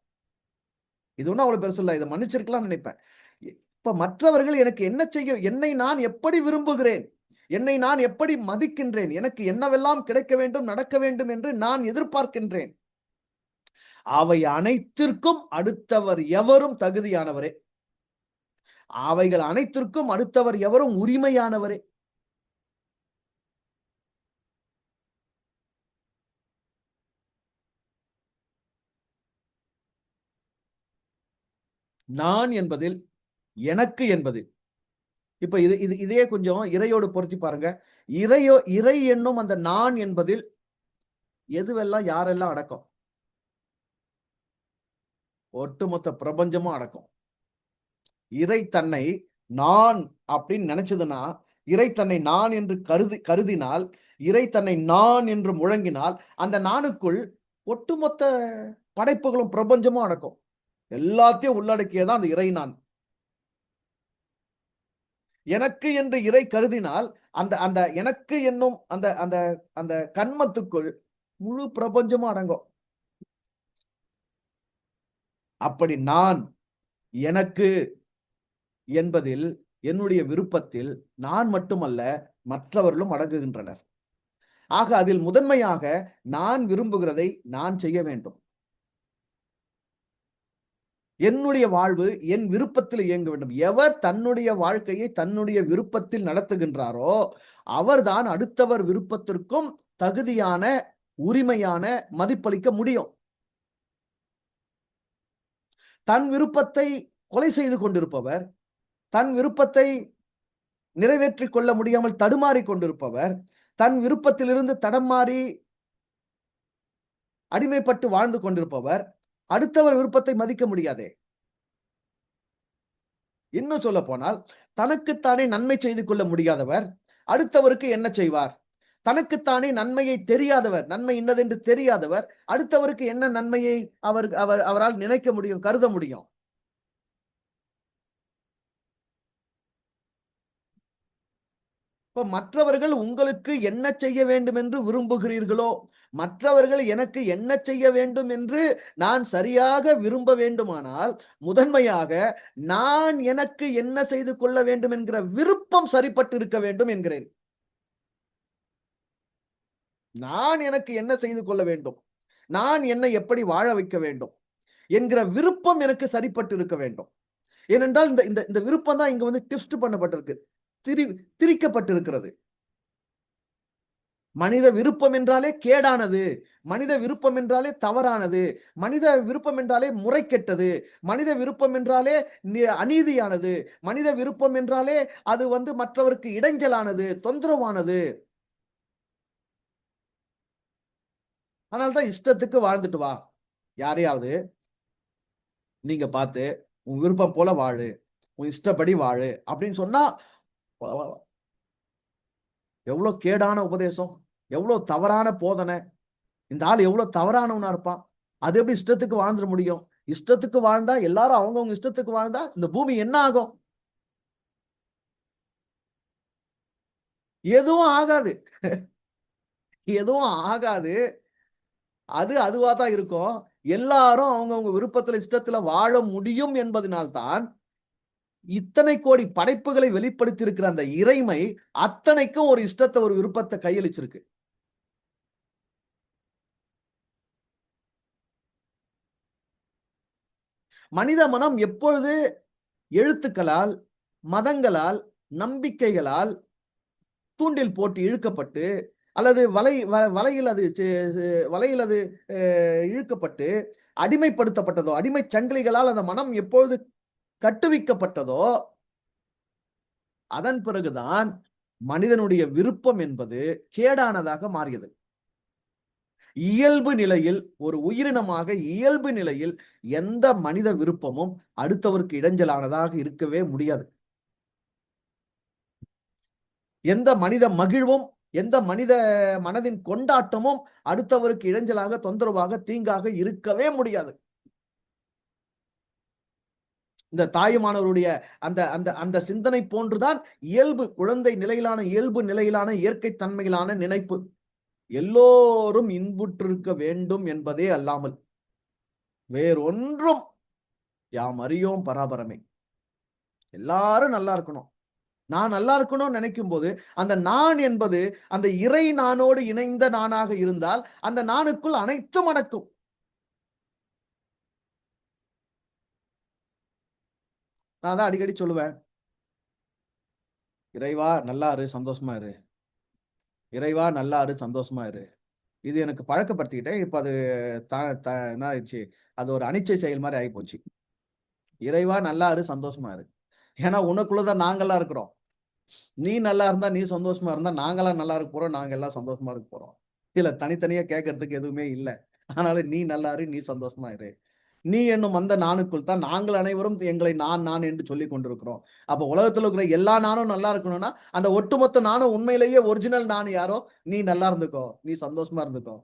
இது ஒண்ணும் அவ்வளவு பெருசு இல்ல. இத மன்னிச்சிருக்கலாம்னு நெனைப்பேன். இப்ப மற்றவர்கள் எனக்கு என்ன செய்ய என்னை நான் எப்படி விரும்புகிறேன்? என்னை நான் எப்படி மதிக்கின்றேன்? எனக்கு என்னவெல்லாம் கிடைக்க வேண்டும், நடக்க வேண்டும் என்று நான் எதிர்பார்க்கின்றேன். அவை அனைத்திற்கும் அடுத்தவர் எவரும் தகுதியானவரே. அவைகள் அனைத்திற்கும் அடுத்தவர் எவரும் உரிமையானவரே. நான் என்பதில், எனக்கு என்பதில் இப்ப இது இது இதையே கொஞ்சம் இறையோடு பொருத்தி பாருங்க. இறை என்னும் அந்த நான் என்பதில் எதுவெல்லாம் யாரெல்லாம் அடக்கம்? ஒட்டுமொத்த பிரபஞ்சமும் அடக்கம். இறை தன்னை நான் அப்படின்னு நினைச்சதுன்னா, இறை தன்னை நான் என்று கருதினால், இறை தன்னை நான் என்று முழங்கினால், அந்த நானுக்குள் ஒட்டுமொத்த படைப்புகளும் பிரபஞ்சமும் அடக்கம். எல்லாத்தையும் உள்ளடக்கியதான் அந்த இறை நான். எனக்கு என்று இறை கருதினால், அந்த அந்த எனக்கு என்னும் அந்த அந்த அந்த கன்மத்துக்குள் முழு பிரபஞ்சமும் அடங்கும். அப்படி நான், எனக்கு என்பதில், என்னுடைய விருப்பத்தில் நான் மட்டுமல்ல, மற்றவர்களும் அடங்குகின்றனர். ஆக அதில் முதன்மையாக நான் விரும்புகிறதை நான் செய்ய வேண்டும். என்னுடைய வாழ்வு என் விருப்பத்தில் இயங்க வேண்டும். எவர் தன்னுடைய வாழ்க்கையை தன்னுடைய விருப்பத்தில் நடத்துகின்றாரோ, அவர்தான் அடுத்தவர் விருப்பத்திற்கும் தகுதியான, உரிமையான மதிப்பளிக்க முடியும். தன் விருப்பத்தை கொலை செய்து கொண்டிருப்பவர், தன் விருப்பத்தை நிறைவேற்றிக் கொள்ள முடியாமல் தடுமாறிக் கொண்டிருப்பவர், தன் விருப்பத்திலிருந்து தடம் மாறி அடிமைப்பட்டு வாழ்ந்து கொண்டிருப்பவர், அடுத்தவர் விருப்பத்தை மதிக்க முடியாதே. இன்னும் சொல்லப்போனால், தனக்குத்தானே நன்மை செய்து கொள்ள முடியாதவர், அடுத்தவருக்கு என்ன செய்வார்? தனக்குத்தானே நன்மையை தெரியாதவர், நன்மை இன்னதென்று தெரியாதவர், அடுத்தவருக்கு என்ன நன்மையை அவரால் நினைக்க முடியும், கருத முடியும்? இப்ப மற்றவர்கள் உங்களுக்கு என்ன செய்ய வேண்டும் என்று விரும்புகிறீர்களோ, மற்றவர்கள் எனக்கு என்ன செய்ய வேண்டும் என்று நான் சரியாக விரும்ப வேண்டுமானால், முதன்மையாக நான் எனக்கு என்ன செய்து கொள்ள வேண்டும் என்கிற விருப்பம் சரிப்பட்டு இருக்க வேண்டும் என்கிறேன். நான் எனக்கு என்ன செய்து கொள்ள வேண்டும்? நான் என்னை எப்படி வாழ வைக்க வேண்டும்? என்கிற விருப்பம் எனக்கு சரிப்பட்டு இருக்க வேண்டும். ஏனென்றால் இந்த இந்த இந்த விருப்பம் தான் இங்க வந்து ட்விஸ்ட் பண்ணப்பட்டிருக்கு. திரி திரிக்கப்பட்டிருக்கிறது. மனித விருப்பம் என்றாலே கேடானது. மனித விருப்பம் என்றாலே தவறானது. மனித விருப்பம் என்றாலே முறைகெட்டது. மனித விருப்பம் என்றாலே அநீதியானது. மனித விருப்பம் என்றாலே அது வந்து மற்றவருக்கு இடைஞ்சலானது, தொந்தரவானது. அதனால தான் இஷ்டத்துக்கு வாழ்ந்துட்டு வா. யாரையாவது நீங்க பார்த்து, உன் விருப்பம் போல வாழு. உன் இஷ்டப்படி வாழு. அப்படின்னு சொன்னா, எவ்ளோ கேடான உபதேசம். எவ்ளோ தவறான போதனை. இந்த ஆள் எவ்ளோ தவறானவனா இருப்பான். அது எப்படி இஷ்டத்துக்கு வாழ்ந்துட முடியும்? இஷ்டத்துக்கு வாழ்ந்தா எல்லாரும் அவங்கவங்க இஷ்டத்துக்கு வாழ்ந்தா இந்த பூமி என்ன ஆகும்? எதுவும் ஆகாது. எதுவும் ஆகாது. அது அதுவா தான் இருக்கும். எல்லாரும் அவங்கவங்க விருப்பத்துல, இஷ்டத்துல வாழ முடியும் என்பதனால் தான், இத்தனை கோடி படைப்புகளை வெளிப்படுத்தி இருக்கிற அந்த இறைமை, அத்தனைக்கும் ஒரு இஷ்டத்த, ஒரு விருப்பத்த கையளிச்சிருக்கு. மனித மனம் எப்பொழுது எழுத்துக்களால், மதங்களால், நம்பிக்கைகளால் தூண்டில் போட்டு இழுக்கப்பட்டு, அல்லது வலையில் அது வலையில் அது இழுக்கப்பட்டு, அடிமைப்படுத்தப்பட்டதோ, அடிமைச் சங்கிலிகளால் அந்த மனம் எப்பொழுது கட்டுவிக்கப்பட்டதோ, அதன் பிறகுதான் மனிதனுடைய விருப்பம் என்பது கேடானதாக மாறியது. இயல்பு நிலையில் ஒரு உயிரினமாக இயல்பு நிலையில் எந்த மனித விருப்பமும் அடுத்தவருக்கு இடைஞ்சலானதாக இருக்கவே முடியாது. எந்த மனித மகிழ்வும், எந்த மனித மனதின் கொண்டாட்டமும் அடுத்தவருக்கு இடைஞ்சலாக, தொந்தரவாக, தீங்காக இருக்கவே முடியாது. இந்த தாயுமானவருடைய அந்த அந்த அந்த சிந்தனை போன்றுதான் இயல்பு குழந்தை நிலையிலான இயல்பு நிலையிலான இயற்கை தன்மையிலான நினைப்பு. எல்லோரும் இன்புற்றிருக்க வேண்டும் என்பதே அல்லாமல் வேறொன்றும் யாம் அறியோம் பராபரமே. எல்லாரும் நல்லா இருக்கணும். நான் நல்லா இருக்கணும்னு நினைக்கும்போது, அந்த நான் என்பது அந்த இறை நானோடு இணைந்த நானாக இருந்தால், அந்த நானுக்குள் அனைத்தும் அடக்கும். நான் தான் அடிக்கடி சொல்லுவேன். இறைவா நல்லா இரு, சந்தோஷமா இரு. இறைவா நல்லா இரு, சந்தோஷமா இரு. இது எனக்கு பழக்கப்படுத்திக்கிட்டேன். இப்ப அது த த என்ன ஆயிடுச்சு, அது ஒரு அனிச்சை செயல் மாரி ஆயிப்போச்சு. இறைவா நல்லா இரு, சந்தோஷமா இரு. ஏன்னா உனக்குள்ள தான் நாங்கலாம் இருக்கிறோம். நீ நல்லா இருந்தா, நீ சந்தோஷமா இருந்தா, நாங்கலாம் நல்லா இருக்க போறோம். நாங்க எல்லாம் சந்தோஷமா இருக்க போறோம். இதுல தனித்தனியா கேட்கறதுக்கு எதுவுமே இல்ல. அதனால நீ நல்லா இரு, நீ சந்தோஷமா இரு. நீ என்னும் அந்த நானுக்குள் தான் நாங்கள் அனைவரும் எங்களை நான், நான் என்று சொல்லிக் கொண்டிருக்கிறோம். அப்ப உலகத்துல இருக்கிற எல்லா நானும் நல்லா இருக்கணும்னா, அந்த ஒட்டுமொத்த நானும் உண்மையிலேயே ஒரிஜினல் நான் யாரோ, நீ நல்லா இருந்துக்கோ. நீ சந்தோஷமா இருந்துக்கோ.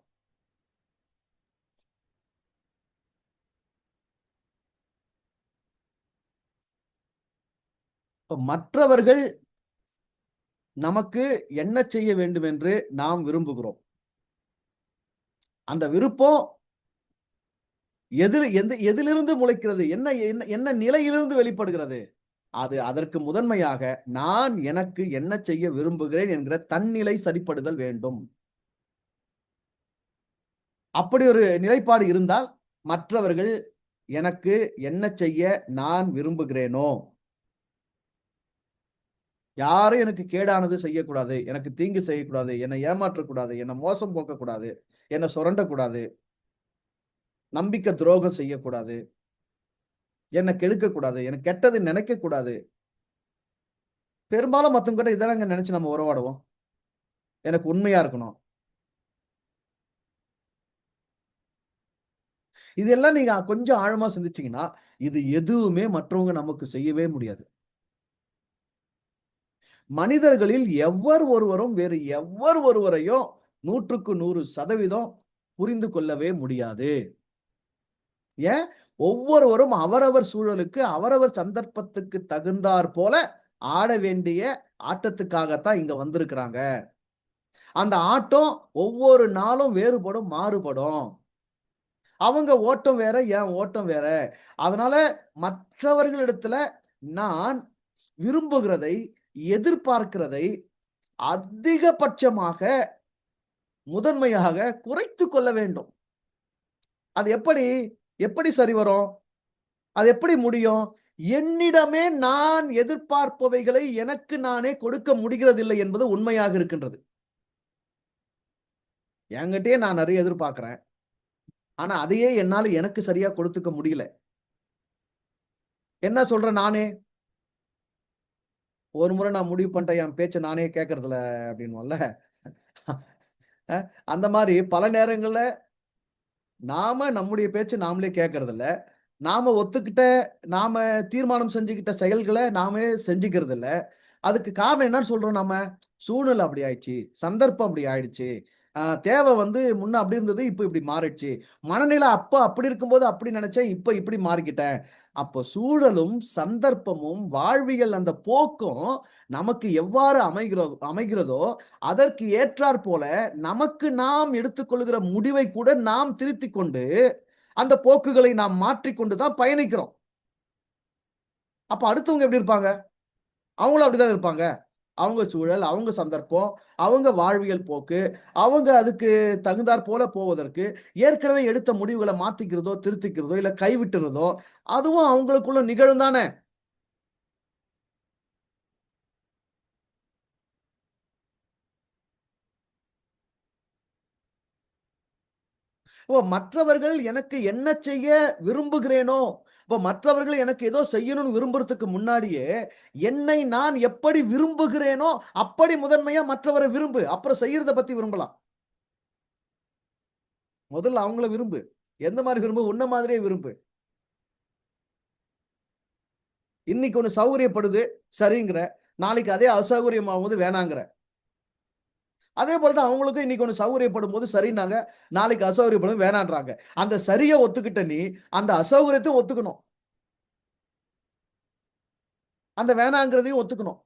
இப்ப மற்றவர்கள் நமக்கு என்ன செய்ய வேண்டும் என்று நாம் விரும்புகிறோம். அந்த விருப்பம் எதிலிருந்து முளைக்கிறது? என்ன என்ன என்ன நிலையிலிருந்து வெளிப்படுகிறது? அது அதற்கு முதன்மையாக நான் எனக்கு என்ன செய்ய விரும்புகிறேன் என்கிற தன்னிலை சரிப்படுதல் வேண்டும். அப்படி ஒரு நிலைப்பாடு இருந்தால், மற்றவர்கள் எனக்கு என்ன செய்ய நான் விரும்புகிறேனோ, யாரும் எனக்கு கேடானது செய்யக்கூடாது. எனக்கு தீங்கு செய்யக்கூடாது. என்னை ஏமாற்றக்கூடாது. என்ன மோசம் போக்கக்கூடாது. என்ன சுரண்டக்கூடாது. நம்பிக்கை துரோகம் செய்யக்கூடாது. என்ன கெடுக்கக்கூடாது. எனக்கு கெட்டது நினைக்கக்கூடாது. பெரும்பாலும் மத்தவங்ககிட்ட இதானங்க நெனச்சு நம்ம உறவாடுவோம். எனக்கு உண்மையா இருக்கணும். இதெல்லாம் நீங்க கொஞ்சம் ஆழமா சிந்திச்சீங்கன்னா, இது எதுவுமே மற்றவங்க நமக்கு செய்யவே முடியாது. மனிதர்களில் எவர் ஒருவரும் வேறு எவர் ஒருவரையும் 100க்கு 100% புரிந்து கொள்ளவே முடியாது. ஏன்? ஒவ்வொருவரும் அவரவர் சூழலுக்கு, அவரவர் சந்தர்ப்பத்துக்கு தகுந்தாற் போல ஆட வேண்டிய ஆட்டத்துக்காகத்தான் இங்க வந்திருக்கிறாங்க. அந்த ஆட்டம் ஒவ்வொரு நாளும் வேறுபடும், மாறுபடும். அவங்க ஓட்டம் வேற, என் ஓட்டம் வேற. அதனால மற்றவர்களிடத்துல நான் விரும்புகிறதை, எதிர்பார்க்கிறதை அதிகபட்சமாக, முதன்மையாக குறைத்துக் கொள்ள வேண்டும். அது எப்படி? எப்படி சரி வரும்? அது எப்படி முடியும்? என்னிடமே நான் எதிர்பார்ப்பவைகளை எனக்கு நானே கொடுக்க முடிகிறதில்லை என்பது உண்மையாக இருக்கின்றது. என்கிட்டயே நான் நெறைய எதிர்பார்க்கிறேன். ஆனா, அதையே என்னால எனக்கு சரியா கொடுத்துக்க முடியல. என்ன சொல்றேன் நானே? ஒரு முறை நான் முடிவு பண்ணிட்டேன், என் பேச்ச நானே கேட்கறதில்ல அப்டின்னுவோம்ல. அந்த மாரி பல நேரங்கள்ல நாம நம்முடைய பேச்ச நாமளே கேட்கறதில்ல. நாம ஒத்துக்கிட்ட, நாம தீர்மானம் செஞ்சுக்கிட்ட செயல்கள நாமே செஞ்சுக்கிறதில்ல. அதுக்கு காரணம் என்னன்னு சொல்றோம் நாம? சூழ்நிலை அப்படி ஆயிடுச்சு. சந்தர்ப்பம் அப்படி ஆயிடுச்சு. தேவை வந்து முன்ன அப்படி இருந்தது. இப்ப இப்படி மாறிடுச்சு. மனநிலை அப்ப அப்படி இருக்கும்போது அப்படி நெனச்சேன். இப்ப இப்படி மாறிக்கிட்டேன். அப்போ சூழலும், சந்தர்ப்பமும், வாழ்வியல் அந்த போக்கும் நமக்கு எவ்வாறு அமைகிறதோ, அதற்கு ஏற்றார் போல நமக்கு நாம் எடுத்துக்கொள்கிற முடிவை கூட நாம் திருத்திக் கொண்டு, அந்த போக்குகளை நாம் மாற்றிக்கொண்டு தான் பயணிக்கிறோம். அப்ப அடுத்தவங்க எப்படி இருப்பாங்க? அவங்களும் அப்படித்தானே இருப்பாங்க. அவங்க சூழல், அவங்க சந்தர்ப்பம், அவங்க வாழ்வியல் போக்கு, அவங்க அதுக்கு தகுந்தாற் போல போவதற்கு, ஏற்கனவே எடுத்த முடிவுகள மாத்திக்கிறதோ, திருத்திக்கிறதோ, இல்ல கைவிட்டுறதோ, அதுவும் அவங்களுக்குள்ள நிகழும் தானே! மற்றவர்கள் எனக்கு என்ன செய்ய விரும்புகிறேனோ, மற்றவர்கள் எனக்கு ஏதோ செய்யணும்னு விரும்புறதுக்கு முன்னாடியே, என்னை நான் எப்படி விரும்புகிறேனோ, அப்படி முதன்மையா மற்றவர விரும்பு. அப்புறம் செய்யறத பத்தி விரும்பலாம். முதல்ல அவங்கள விரும்பு. எந்த மாதிரி விரும்பு? உன்ன மாதிரியே விரும்பு. இன்னைக்கு ஒண்ணு சௌகரியப்படுது, சரிங்கிற. நாளைக்கு அதே அசௌகரியமாகும்போது வேணாங்கிற. அதே போல தான் அவங்களுக்கும் இன்னைக்கு ஒண்ணு சௌகரியப்படும்போது சரின்னாங்க. நாளைக்கு அசௌகரியப்படும் வேணான்றாங்க. அந்த சரியா ஒத்துக்கிட்ட நீ, அந்த அசௌகரியத்தையும் ஒத்துக்கணும். அந்த வேணாங்கிறதையும் ஒத்துக்கணும்.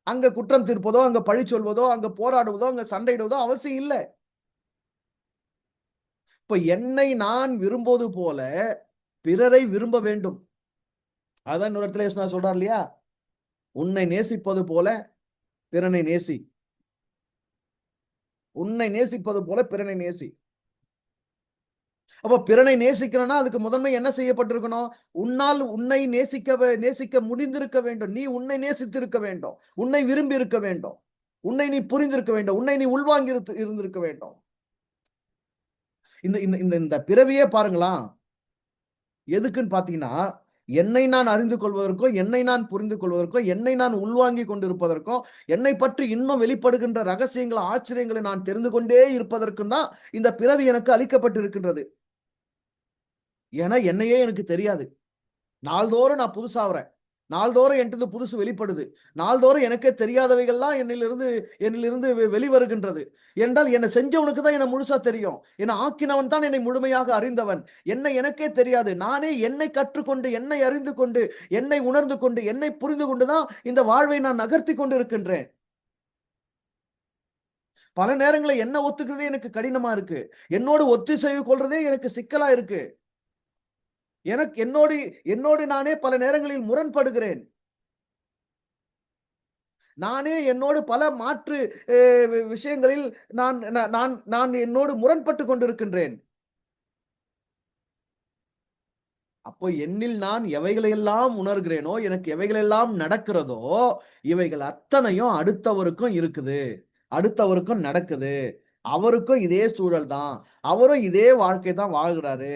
அங்க குற்றம் தீர்ப்பதோ, அங்க பழி சொல்வதோ, அங்க போராடுவதோ, அங்க சண்டையிடுவதோ அவசியம் இல்ல. இப்ப என்னை நான் விரும்புவது போல பிறரை விரும்ப வேண்டும். அதான் இன்னொரு இடத்துல இயேசுநாதர் சொல்றார் இல்லையா? உன்னை நேசிப்பது போல பிறனை நேசி. உன்னை நேசிப்பது போல பிறனை நேசி. அப்ப பிறனை நேசிக்கணும்னா அதுக்கு முதன்மை என்ன செய்யப்பட்டிருக்கணும்? உன்னால் உன்னை நேசிக்க முடிந்திருக்க வேண்டும். நீ உன்னை நேசித்திருக்க வேண்டும். உன்னை விரும்பி இருக்க வேண்டும். உன்னை நீ புரிந்திருக்க வேண்டும். உன்னை நீ உள்வாங்கி இருந்திருக்க வேண்டும். இந்த இந்த இந்த இந்த பிறவியே பாருங்களேன். எதுக்குன்னு பார்த்தீங்கன்னா, என்னை நான் அறிந்து கொள்வதற்கோ, என்னை நான் புரிந்து கொள்வதற்கோ, என்னை நான் உள்வாங்கிக் கொண்டிருப்பதற்கோ, என்னை பற்றி இன்னும் வெளிப்படுகின்ற ரகசியங்கள், ஆச்சரியங்களை நான் தெரிந்து கொண்டே இருப்பதற்கும் தான் இந்த பிறவி எனக்கு அளிக்கப்பட்டிருக்கின்றது. ஏன்னா என்னையே எனக்கு தெரியாது. நாள்தோறும் நான் புதுசாவுறேன். நாள்தோறும் என்கிட்ட புதுசு வெளிப்படுது. நாள்தோறும் எனக்கே தெரியாதவைகள்லாம் என்னிலிருந்து வெளிவருகின்றது. என்றால் என்ன செஞ்சவனுக்கு தான் என்ன முழுசா தெரியும். என்ன ஆக்கினவன் தான் என்னை முழுமையாக அறிந்தவன். என்னை எனக்கே தெரியாது. நானே என்னை கற்றுக்கொண்டு, என்னை அறிந்து கொண்டு, என்னை உணர்ந்து கொண்டு, என்னை புரிந்து கொண்டு தான் இந்த வாழ்வை நான் நகர்த்திக் கொண்டு இருக்கின்றேன். பல நேரங்கள்ல என்ன ஒத்துக்கிறதே எனக்கு கடினமா இருக்கு. என்னோடு ஒத்திசைவு கொள்றதே எனக்கு சிக்கலா இருக்கு. என்னோடு என்னோடு நானே பல நேரங்களில் முரண்படுகிறேன். நானே என்னோடு பல மாற்று அ விஷயங்களில் நான் நான் நான் என்னோடு முரண்பட்டுக் கொண்டிருக்கின்றேன். அப்போ என்னில் நான் எவைகளையெல்லாம் உணர்கிறேனோ, எனக்கு எவைகளெல்லாம் நடக்கிறதோ, இவைகள் அத்தனையும் அடுத்தவருக்கும் இருக்குது. அடுத்தவருக்கும் நடக்குது. அவருக்கும் இதே சூழல் தான். அவரும் இதே வாழ்க்கை தான் வாழ்கிறாரு.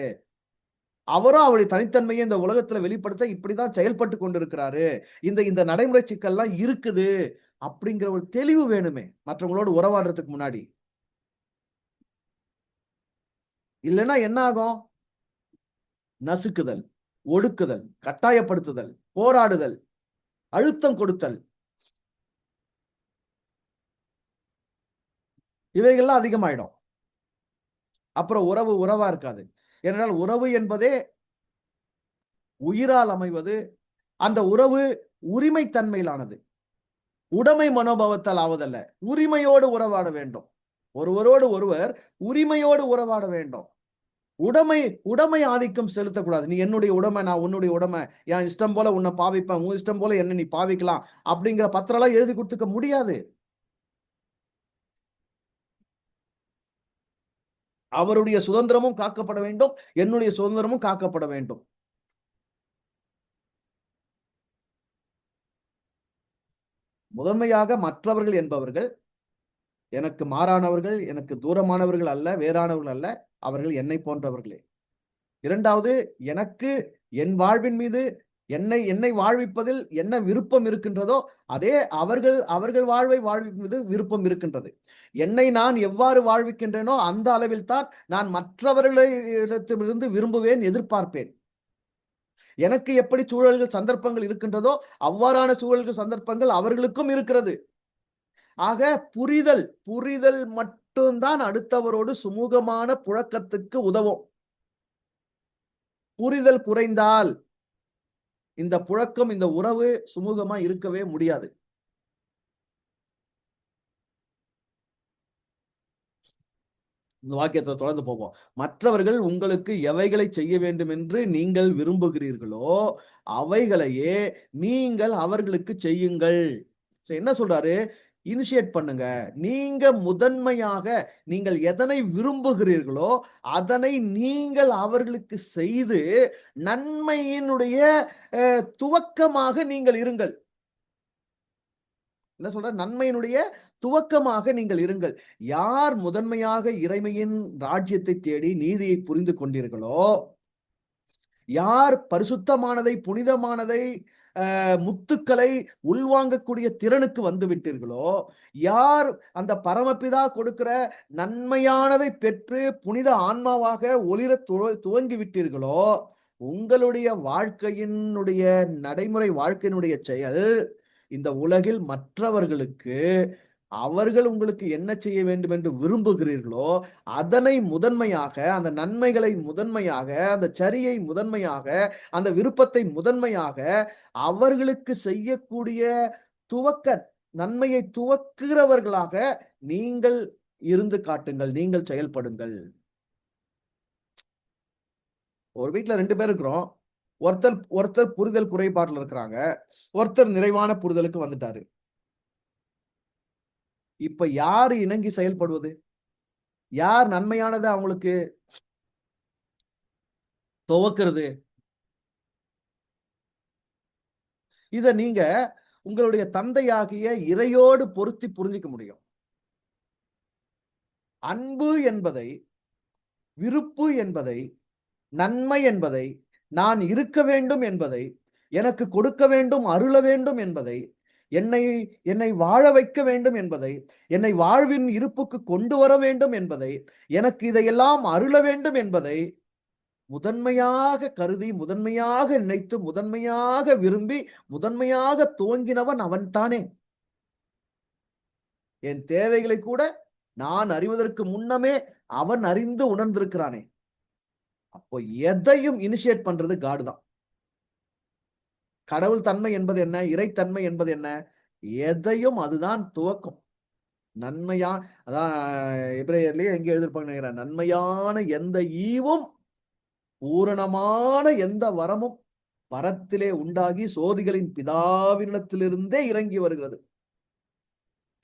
அவரும் அவருடைய தனித்தன்மையை இந்த உலகத்துல வெளிப்படுத்த இப்படிதான் செயல்பட்டு கொண்டிருக்கிறாரு. இந்த இந்த நடைமுறை சிக்கல்லாம் இருக்குது. அப்படிங்கிற ஒரு தெளிவு வேணுமே. மற்றவங்களோடு உறவாடுறதுக்கு முன்னாடி. இல்லன்னா என்ன ஆகும்? நசுக்குதல், ஒடுக்குதல், கட்டாயப்படுத்துதல், போராடுதல், அழுத்தம் கொடுத்தல். இவைகள்லாம் அதிகமாயிடும். அப்புறம் உறவு உறவா இருக்காது. ஏனென்றால் உறவு என்பதே உயிரால் அமைவது. அந்த உறவு உரிமை தன்மையிலானது. உடைமை மனோபாவத்தால் ஆவதல்ல. உரிமையோடு உறவாட வேண்டும். ஒருவரோடு ஒருவர் உரிமையோடு உறவாட வேண்டும். உடைமை உடைமை ஆதிக்கம் செலுத்தக்கூடாது. நீ என்னுடைய உடைமை, நான் உன்னுடைய உடைமை. என் இஷ்டம் போல உன்னை பாவிப்பேன். உன் இஷ்டம் போல என்ன நீ பாவிக்கலாம். அப்படிங்கிற பத்திரம்லாம் எழுதி குடுத்துக்க முடியாது. அவருடைய சுதந்திரமும் காக்கப்பட வேண்டும். என்னுடைய சுதந்திரமும் காக்கப்பட வேண்டும். முதன்மையாக மற்றவர்கள் என்பவர்கள் எனக்கு மாறானவர்கள், எனக்கு தூரமானவர்கள் அல்ல, வேறானவர்கள் அல்ல. அவர்கள் என்னைப் போன்றவர்களே. 2வது எனக்கு என் வாழ்வின் மீது என்னை என்னை வாழ்விப்பதில் என்ன விருப்பம் இருக்கின்றதோ, அதே அவர்கள் அவர்கள் வாழ்வை வாழ்விப்பது விருப்பம் இருக்கின்றது. என்னை நான் எவ்வாறு வாழ்விக்கின்றேனோ, அந்த அளவில் தான் நான் மற்றவர்களிடத்திலிருந்து விரும்புவேன், எதிர்பார்ப்பேன். எனக்கு எப்படி சூழல்கள், சந்தர்ப்பங்கள் இருக்கின்றதோ, அவ்வாறான சூழல்கள், சந்தர்ப்பங்கள் அவர்களுக்கும் இருக்கிறது. ஆக புரிதல் புரிதல் மட்டும் தான் அடுத்தவரோடு சுமூகமான புழக்கத்துக்கு உதவும். புரிதல் குறைந்தால் இந்த புழக்கம், இந்த உறவு சுமூகமா இருக்கவே முடியாது. இந்த வாக்கியத்தை தொடர்ந்து போவோம். மற்றவர்கள் உங்களுக்கு எவைகளை செய்ய வேண்டும் என்று நீங்கள் விரும்புகிறீர்களோ, அவைகளையே நீங்கள் அவர்களுக்கு செய்யுங்கள். என்ன சொல்றாரு? இனிஷியேட் பண்ணுங்க. நீங்க முதன்மையாக நீங்கள் எதனை விரும்புகிறீர்களோ, அதனை நீங்கள் அவர்களுக்கு செய்து நன்மையினுடைய துவக்கமாக நீங்கள் இருங்கள். என்ன சொல்ற? நன்மையினுடைய துவக்கமாக நீங்கள் இருங்கள். யார் முதன்மையாக இறைமையின் ராஜ்யத்தை தேடி நீதியை புரிந்து கொண்டீர்களோ, யார் பரிசுத்தமானதை, புனிதமானதை, முத்துக்களை உள்வாங்கக்கூடிய திறனுக்கு வந்து விட்டீர்களோ, யார் அந்த பரமபிதா கொடுக்கிற நன்மையானதை பெற்று புனித ஆன்மாவாக ஒளிர துவங்கி விட்டீர்களோ, உங்களுடைய வாழ்க்கையினுடைய நடைமுறை வாழ்க்கையினுடைய செயல் இந்த உலகில் மற்றவர்களுக்கு அவர்கள் உங்களுக்கு என்ன செய்ய வேண்டும் என்று விரும்புகிறீர்களோ அதனை முதன்மையாக, அந்த நன்மைகளை முதன்மையாக, அந்த சரியை முதன்மையாக, அந்த விருப்பத்தை முதன்மையாக அவர்களுக்கு செய்யக்கூடிய துவக்க நன்மையை துவக்குகிறவர்களாக நீங்கள் இருந்து காட்டுங்கள், நீங்கள் செயல்படுங்கள். ஒரு வீட்ல 2 பேர் இருக்கிறோம். ஒருத்தர் ஒருத்தர் புரிதல் குறைபாட்டுல இருக்கிறாங்க. ஒருத்தர் நிறைவான புரிதலுக்கு வந்துட்டாரு. இப்ப யாரு இணங்கி செயல்படுவது? யார் நன்மையானத அவங்களுக்கு துவக்குறது? இத நீங்க உங்களுடைய தந்தையாகிய இறையோடு பொருத்தி புரிஞ்சுக்க முடியும். அன்பு என்பதை, விருப்பு என்பதை, நன்மை என்பதை, நான் இருக்க வேண்டும் என்பதை, எனக்கு கொடுக்க வேண்டும், அருள வேண்டும் என்பதை, என்னை என்னை வாழ வைக்க வேண்டும் என்பதை, என்னை வாழ்வின் இருப்புக்கு கொண்டு வர வேண்டும் என்பதை, எனக்கு இதையெல்லாம் அருள வேண்டும் என்பதை முதன்மையாக கருதி, முதன்மையாக நினைத்து, முதன்மையாக விரும்பி, முதன்மையாக துவங்கினவன் அவன்தானே. என் தேவைகளை கூட நான் அறிவதற்கு முன்னமே அவன் அறிந்து உணர்ந்திருக்கிறானே. அப்போ எதையும் இனிஷியேட் பண்றது காட் தான். கடவுள் தன்மை என்பது என்ன? இறைத்தன்மை என்பது என்ன? எதையும் அதுதான் துவக்கம். நன்மையா அதான் எபிரேயர்லயே எங்க எழுதியிருப்பாங்கன்னு நினைக்கிறேன். நன்மையான எந்த ஈவும் பூரணமான எந்த வரமும் பரத்திலே உண்டாகி சோதிகளின் பிதாவினிடத்திலிருந்தே இறங்கி வருகிறது.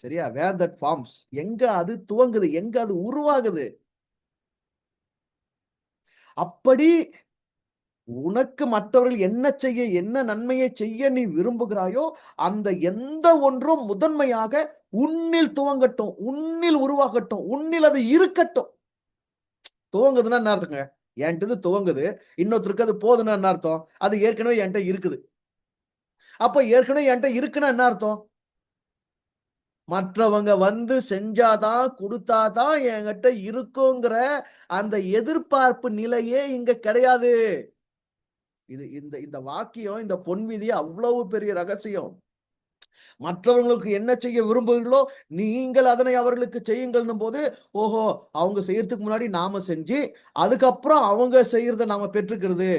சரியா? வேர் தட் ஃபார்ம்ஸ், எங்க அது துவங்குது, எங்க அது உருவாகுது. அப்படி உனக்கு மற்றவர்கள் என்ன செய்ய, என்ன நன்மையை செய்ய நீ விரும்புகிறாயோ அந்த எந்த ஒன்றும் முதன்மையாக உன்னில் துவங்கட்டும், உன்னில் உருவாகட்டும், உன்னில் அது இருக்கட்டும். துவங்குதுன்னா என்ன அர்த்தங்க? என்கிட்ட துவங்குது, இன்னொருத்தருக்கு அது போதுன்னா என்ன அர்த்தம்? அது ஏற்கனவே என்கிட்ட இருக்குது. அப்ப ஏற்கனவே என்கிட்ட இருக்குன்னா என்ன அர்த்தம்? மற்றவங்க வந்து செஞ்சாதான், குடுத்தாதான் என்கிட்ட இருக்குங்கிற அந்த எதிர்பார்ப்பு நிலையே இங்க கிடையாது. இது இந்த இந்த வாக்கியம், இந்த பொன்விதி அவ்வளவு பெரிய ரகசியம். மற்றவர்களுக்கு என்ன செய்ய விரும்புகிறீர்களோ, நீங்கள் அதனை அவர்களுக்கு செய்யுங்கள்ன்னும் போது, ஓஹோ! அவங்க செய்யறதுக்கு முன்னாடி நாம செஞ்சு, அதுக்கப்புறம் அவங்க செய்யறத நாம பெற்றுக்கிறது.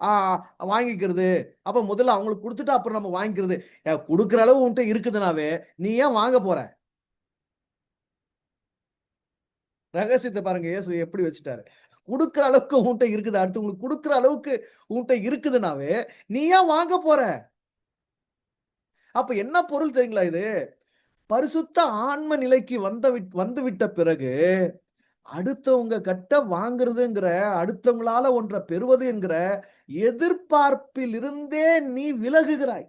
ஆ வாங்கிக்கிறது. அப்ப முதல்ல அவங்களுக்கு குடுத்துட்டு அப்புறம் நம்ம வாங்கிக்கிறது. குடுக்குற அளவு உன்ட்ட இருக்குதுனாவே, நீ ஏன் வாங்க போற? ரகசியத்த பாருங்க இயேசு எப்படி வச்சுட்டாரு. குடுக்குற அளவுக்கு உன்ட்ட இருக்குது. அடுத்தவங்களுக்கு குடுக்குற அளவுக்கு உன்ட்ட இருக்குதுனாவே, நீ ஏன் வாங்க போற? அப்ப என்ன பொருள் தெரியுங்களா இது? பரிசுத்த ஆன்ம நிலைக்கு வந்துவிட்ட பிறகு, அடுத்தவங்க கிட்ட வாங்குறதுங்கிற, அடுத்தவங்களால ஒன்ற பெறுவது என்கிற எதிர்பார்ப்பில் இருந்தே நீ விலகுகிறாய்.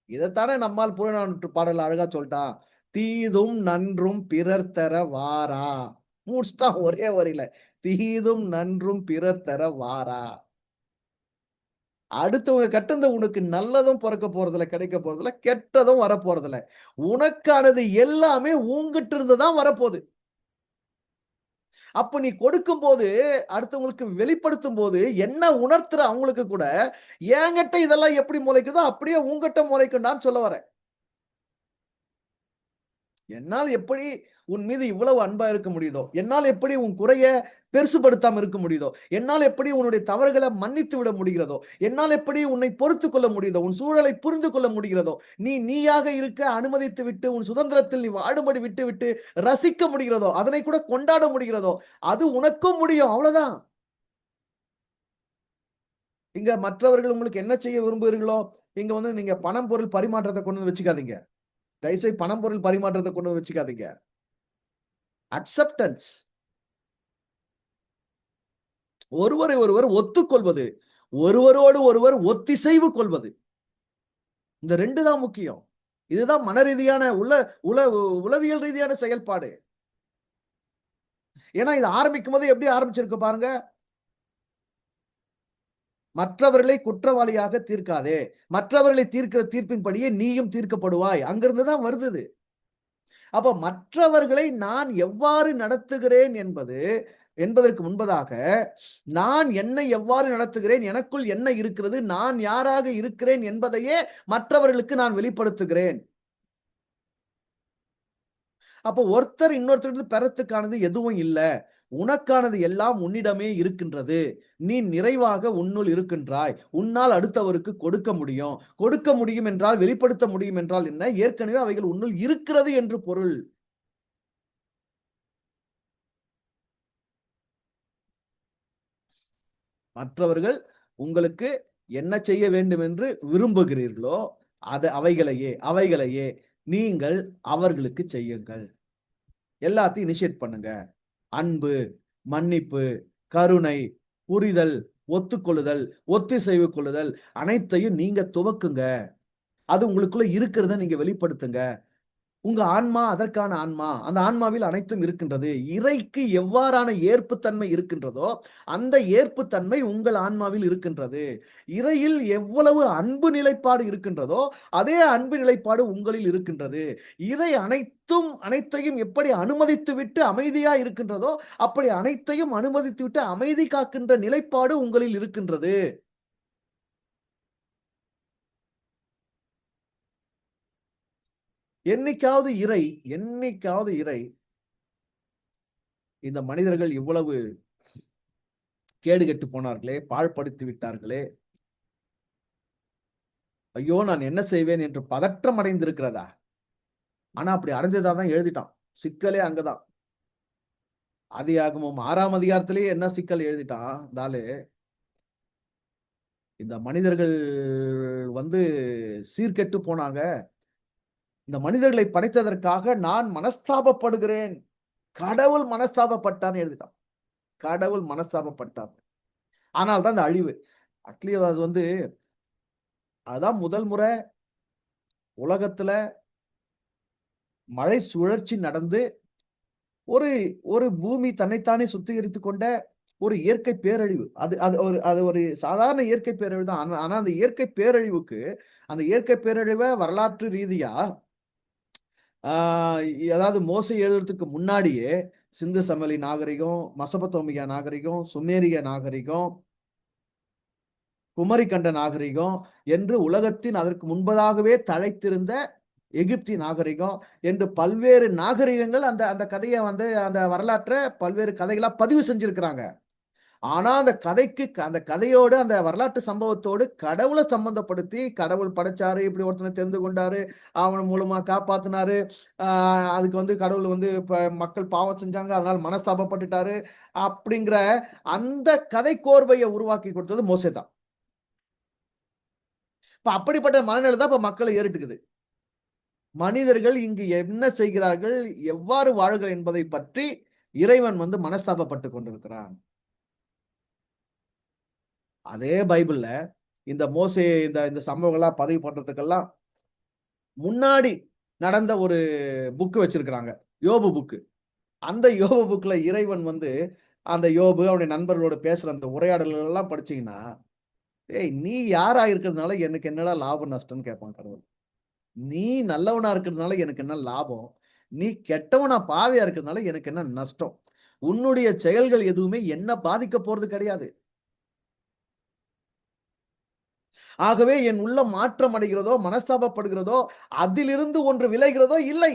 இதத்தானே நம்மால் புறநானூற்று பாடல்ல அழகா சொல்ட்டான். தீதும் நன்றும் பிறர் தர வாரா. முடிச்சுட்டான் ஒரே வரியில. தீதும் நன்றும் பிறர் தர வாரா. அடுத்தவங்க கட்டந்த உனக்கு நல்லதும் பொறக்க போறதில்ல, கிடைக்க போறதில்ல. கெட்டதும் வரப்போறதில்ல. உனக்கானது எல்லாமே உன்கிட்ட இருந்து தான் வரப்போது. அப்ப நீ கொடுக்கும்போது, அடுத்தவங்களுக்கு வெளிப்படுத்தும்போது, என்ன உணர்த்துற அவங்களுக்கு கூட, என்கிட்ட இதெல்லாம் எப்படி முளைக்குதோ, அப்படியே உன்கிட்ட முளைக்கும்டான்னு சொல்ல வரேன். என்னால் எப்படி உன் மீது இவ்வளவு அன்பா இருக்க முடியுதோ? என்னால் எப்படி உன் குறைய பெருசுபடுத்தாம இருக்க முடியுதோ? என்னால் எப்படி உன்னுடைய தவறுகள மன்னித்து விட முடிகிறதோ? என்னால் எப்படி உன்னை பொறுத்துக் கொள்ள முடியுதோ? உன் சூழலை புரிந்து கொள்ள முடிகிறதோ? நீ நீயாக இருக்க அனுமதித்து விட்டு, உன் சுதந்திரத்தில் நீ வாழும்படி விட்டுவிட்டு ரசிக்க முடிகிறதோ? அதனை கூட கொண்டாட முடிகிறதோ? அது உனக்கும் முடியும். அவ்வளவுதான். இங்க மற்றவர்கள் உங்களுக்கு என்ன செய்ய விரும்புகிறீர்களோ, இங்க வந்து நீங்க பணம், பொருள் பரிமாற்றத்த கொண்டு வந்து வச்சுக்காதீங்க. தயவுசெய்து பணம், பொருள் பரிமாற்றத்த கொண்டு வந்து வச்சுக்காதீங்க. அக்செப்டன்ஸ். ஒருவரை ஒருவர் ஒத்துக்கொள்வது. ஒருவரோடு ஒருவர் ஒத்திசைவு கொள்வது. இந்த 2 தான் முக்கியம். இதுதான் மனரீதியான உள உளவியல் ரீதியான செயல்பாடு. ஏன்னா இது ஆரம்பிக்கும்போது எப்படி ஆரம்பிச்சிருக்கு பாருங்க. மற்றவர்களை குற்றவாளியாக தீர்க்காதே. மற்றவர்களை தீர்க்கிற தீர்ப்பின்படியே நீயும் தீர்க்கப்படுவாய். அங்கிருந்து தான் வருது இது. அப்ப மற்றவர்களை நான் எவ்வாறு நடத்துகிறேன் என்பதற்கு முன்பதாக, நான் என்னை எவ்வாறு நடத்துகிறேன்? எனக்குள் என்ன இருக்கிறது? நான் யாராக இருக்கிறேன் என்பதையே மற்றவர்களுக்கு நான் வெளிப்படுத்துகிறேன். அப்போ ஒருத்தர் இன்னொருத்தரிடமிருந்து பெறத்துக்கானது எதுவும் இல்ல. உனக்கானது எல்லாம் உன்னிடமே இருக்கின்றது. நீ நிறைவாக உன்னுள் இருக்கின்றாய். உன்னால் அடுத்தவருக்கு கொடுக்க முடியும். கொடுக்க முடியும் என்றால், வெளிப்படுத்த முடியும் என்றால் என்ன? ஏற்கனவே அவைகள் உன்னுள் இருக்கிறது என்று பொருள். மற்றவர்கள் உங்களுக்கு என்ன செய்ய வேண்டும் என்று விரும்புகிறீர்களோ, அவைகளையே நீங்கள் அவர்களுக்கு செய்யுங்கள். எல்லாத்தையும் இனிஷியேட் பண்ணுங்க. அன்பு, மன்னிப்பு, கருணை, புரிதல், ஒத்துக்கொள்ளுதல், ஒத்திசைவு கொள்ளுதல் அனைத்தையும் நீங்க துவக்குங்க. அது உங்களுக்குள்ள இருக்கிறத நீங்க வெளிப்படுத்துங்க. உங்க ஆன்மா அதற்கான ஆன்மா. அந்த ஆன்மாவில் அனைத்தும் இருக்கின்றது. இறைக்கு எவ்வாறான ஏற்புத்தன்மை இருக்கின்றதோ, அந்த ஏற்புத்தன்மை உங்கள் ஆன்மாவில் இருக்கின்றது. இறையில் எவ்வளவு அன்பு நிலைப்பாடு இருக்கின்றதோ, அதே அன்பு நிலைப்பாடு உங்களில் இருக்கின்றது. இறை அனைத்தையும் எப்படி அனுமதித்துவிட்டு அமைதியா இருக்கின்றதோ, அப்படி அனைத்தையும் அனுமதித்துவிட்டு அமைதி காக்கின்ற நிலைப்பாடு உங்களில் இருக்கின்றது. என்னைக்காவது இறை இந்த மனிதர்கள் இவ்வளவு கேடுகெட்டு போனார்களே, பாழ்படுத்தி விட்டார்களே, ஐயோ நான் என்ன செய்வேன் என்று பதற்றம் அடைந்திருக்கிறதா? ஆனா அப்படி அடைஞ்சதா தான் எழுதிட்டான். சிக்கலே அங்கதான். ஆதியாகமம் 6ஆம் அதிகாரத்திலேயே என்ன சிக்கல் எழுதிட்டான் இந்த ஆளு. இந்த மனிதர்கள் வந்து சீர்கெட்டு போனாங்க. இந்த மனிதர்களை படைத்ததற்காக நான் மனஸ்தாபப்படுகிறேன். கடவுள் மனஸ்தாபப்பட்டார்ன்னு எழுதிட்டான். கடவுள் மனஸ்தாபப்பட்டார். ஆனால் தான் இந்த அழிவு. ஆக்சுவலி அது அதான் முதல் முறை உலகத்துல மழை சுழற்சி நடந்து ஒரு ஒரு பூமி தன்னைத்தானே சுத்திகரித்துக் கொண்ட ஒரு இயற்கை பேரழிவு. அது ஒரு சாதாரண இயற்கை பேரழிவு தான். ஆனா அந்த இயற்கை பேரழிவ வரலாற்று ரீதியா ஆ அதாவது மோசே எழுதுறதுக்கு முன்னாடியே சிந்து சமவெளி நாகரிகம், மெசொப்பொத்தேமியா நாகரிகம், சுமேரிய நாகரிகம், குமரிக்கண்ட நாகரிகம் என்று உலகத்தின் அதற்கு முன்பதாகவே தழைத்திருந்த எகிப்தி நாகரிகம் என்று பல்வேறு நாகரிகங்கள் அந்த அந்த கதைய அந்த வரலாற்ற பல்வேறு கதைகளா பதிவு செஞ்சிருக்கிறாங்க. ஆனா அந்த கதையோடு அந்த வரலாற்று சம்பவத்தோடு கடவுள சம்பந்தப்படுத்தி, கடவுள் படைச்சாரு, இப்படி ஒருத்தன தெரிந்து கொண்டாரு, அவன் மூலமா காப்பாத்துனாரு. ஆ அதுக்கு கடவுள் இப்ப மக்கள் பாவம் செஞ்சாங்க, அதனால மனஸ்தாபப்பட்டுட்டாரு. அப்படிங்கிற அந்த கதை கோர்வைய உருவாக்கி கொடுத்தது மோசே தான். இப்ப அப்படிப்பட்ட மனநிலை தான் இப்ப மக்கள ஏறிட்டுக்குது. மனிதர்கள் இங்கு என்ன செய்கிறார்கள், எவ்வாறு வாழ்கிறார்கள் என்பதை பற்றி இறைவன் மனஸ்தாபப்பட்டுக் கொண்டிருக்கிறான். அதே பைபிள்ல இந்த மோசே இந்த சம்பவங்கள்லாம் பதிவு பண்றதுக்கெல்லாம் முன்னாடி நடந்த ஒரு புக் வச்சிருக்கிறாங்க. யோபு புக். அந்த யோபு புக்ல இறைவன் அந்த யோபு அவனுடைய நண்பர்களோட பேசுற அந்த உரையாடல்கள் எல்லாம் படிச்சீங்கன்னா, "ஏய் நீ யாரா இருக்கிறதுனால எனக்கு என்னடா லாபம் நஷ்டம்னு" கேட்பான் கடவுள். "நீ நல்லவனா இருக்கிறதுனால எனக்கு என்ன லாபம்? நீ கெட்டவனா பாவியா இருக்கிறதுனால எனக்கு என்ன நஷ்டம்? உன்னுடைய செயல்கள் எதுவுமே என்ன பாதிக்க போறது கிடையாது. ஆகவே என் உள்ளம் மாற்றம் அடைகிறதோ, மனஸ்தாபப்படுகிறதோ, அதிலிருந்து ஒன்று விளைகிறதோ இல்லை.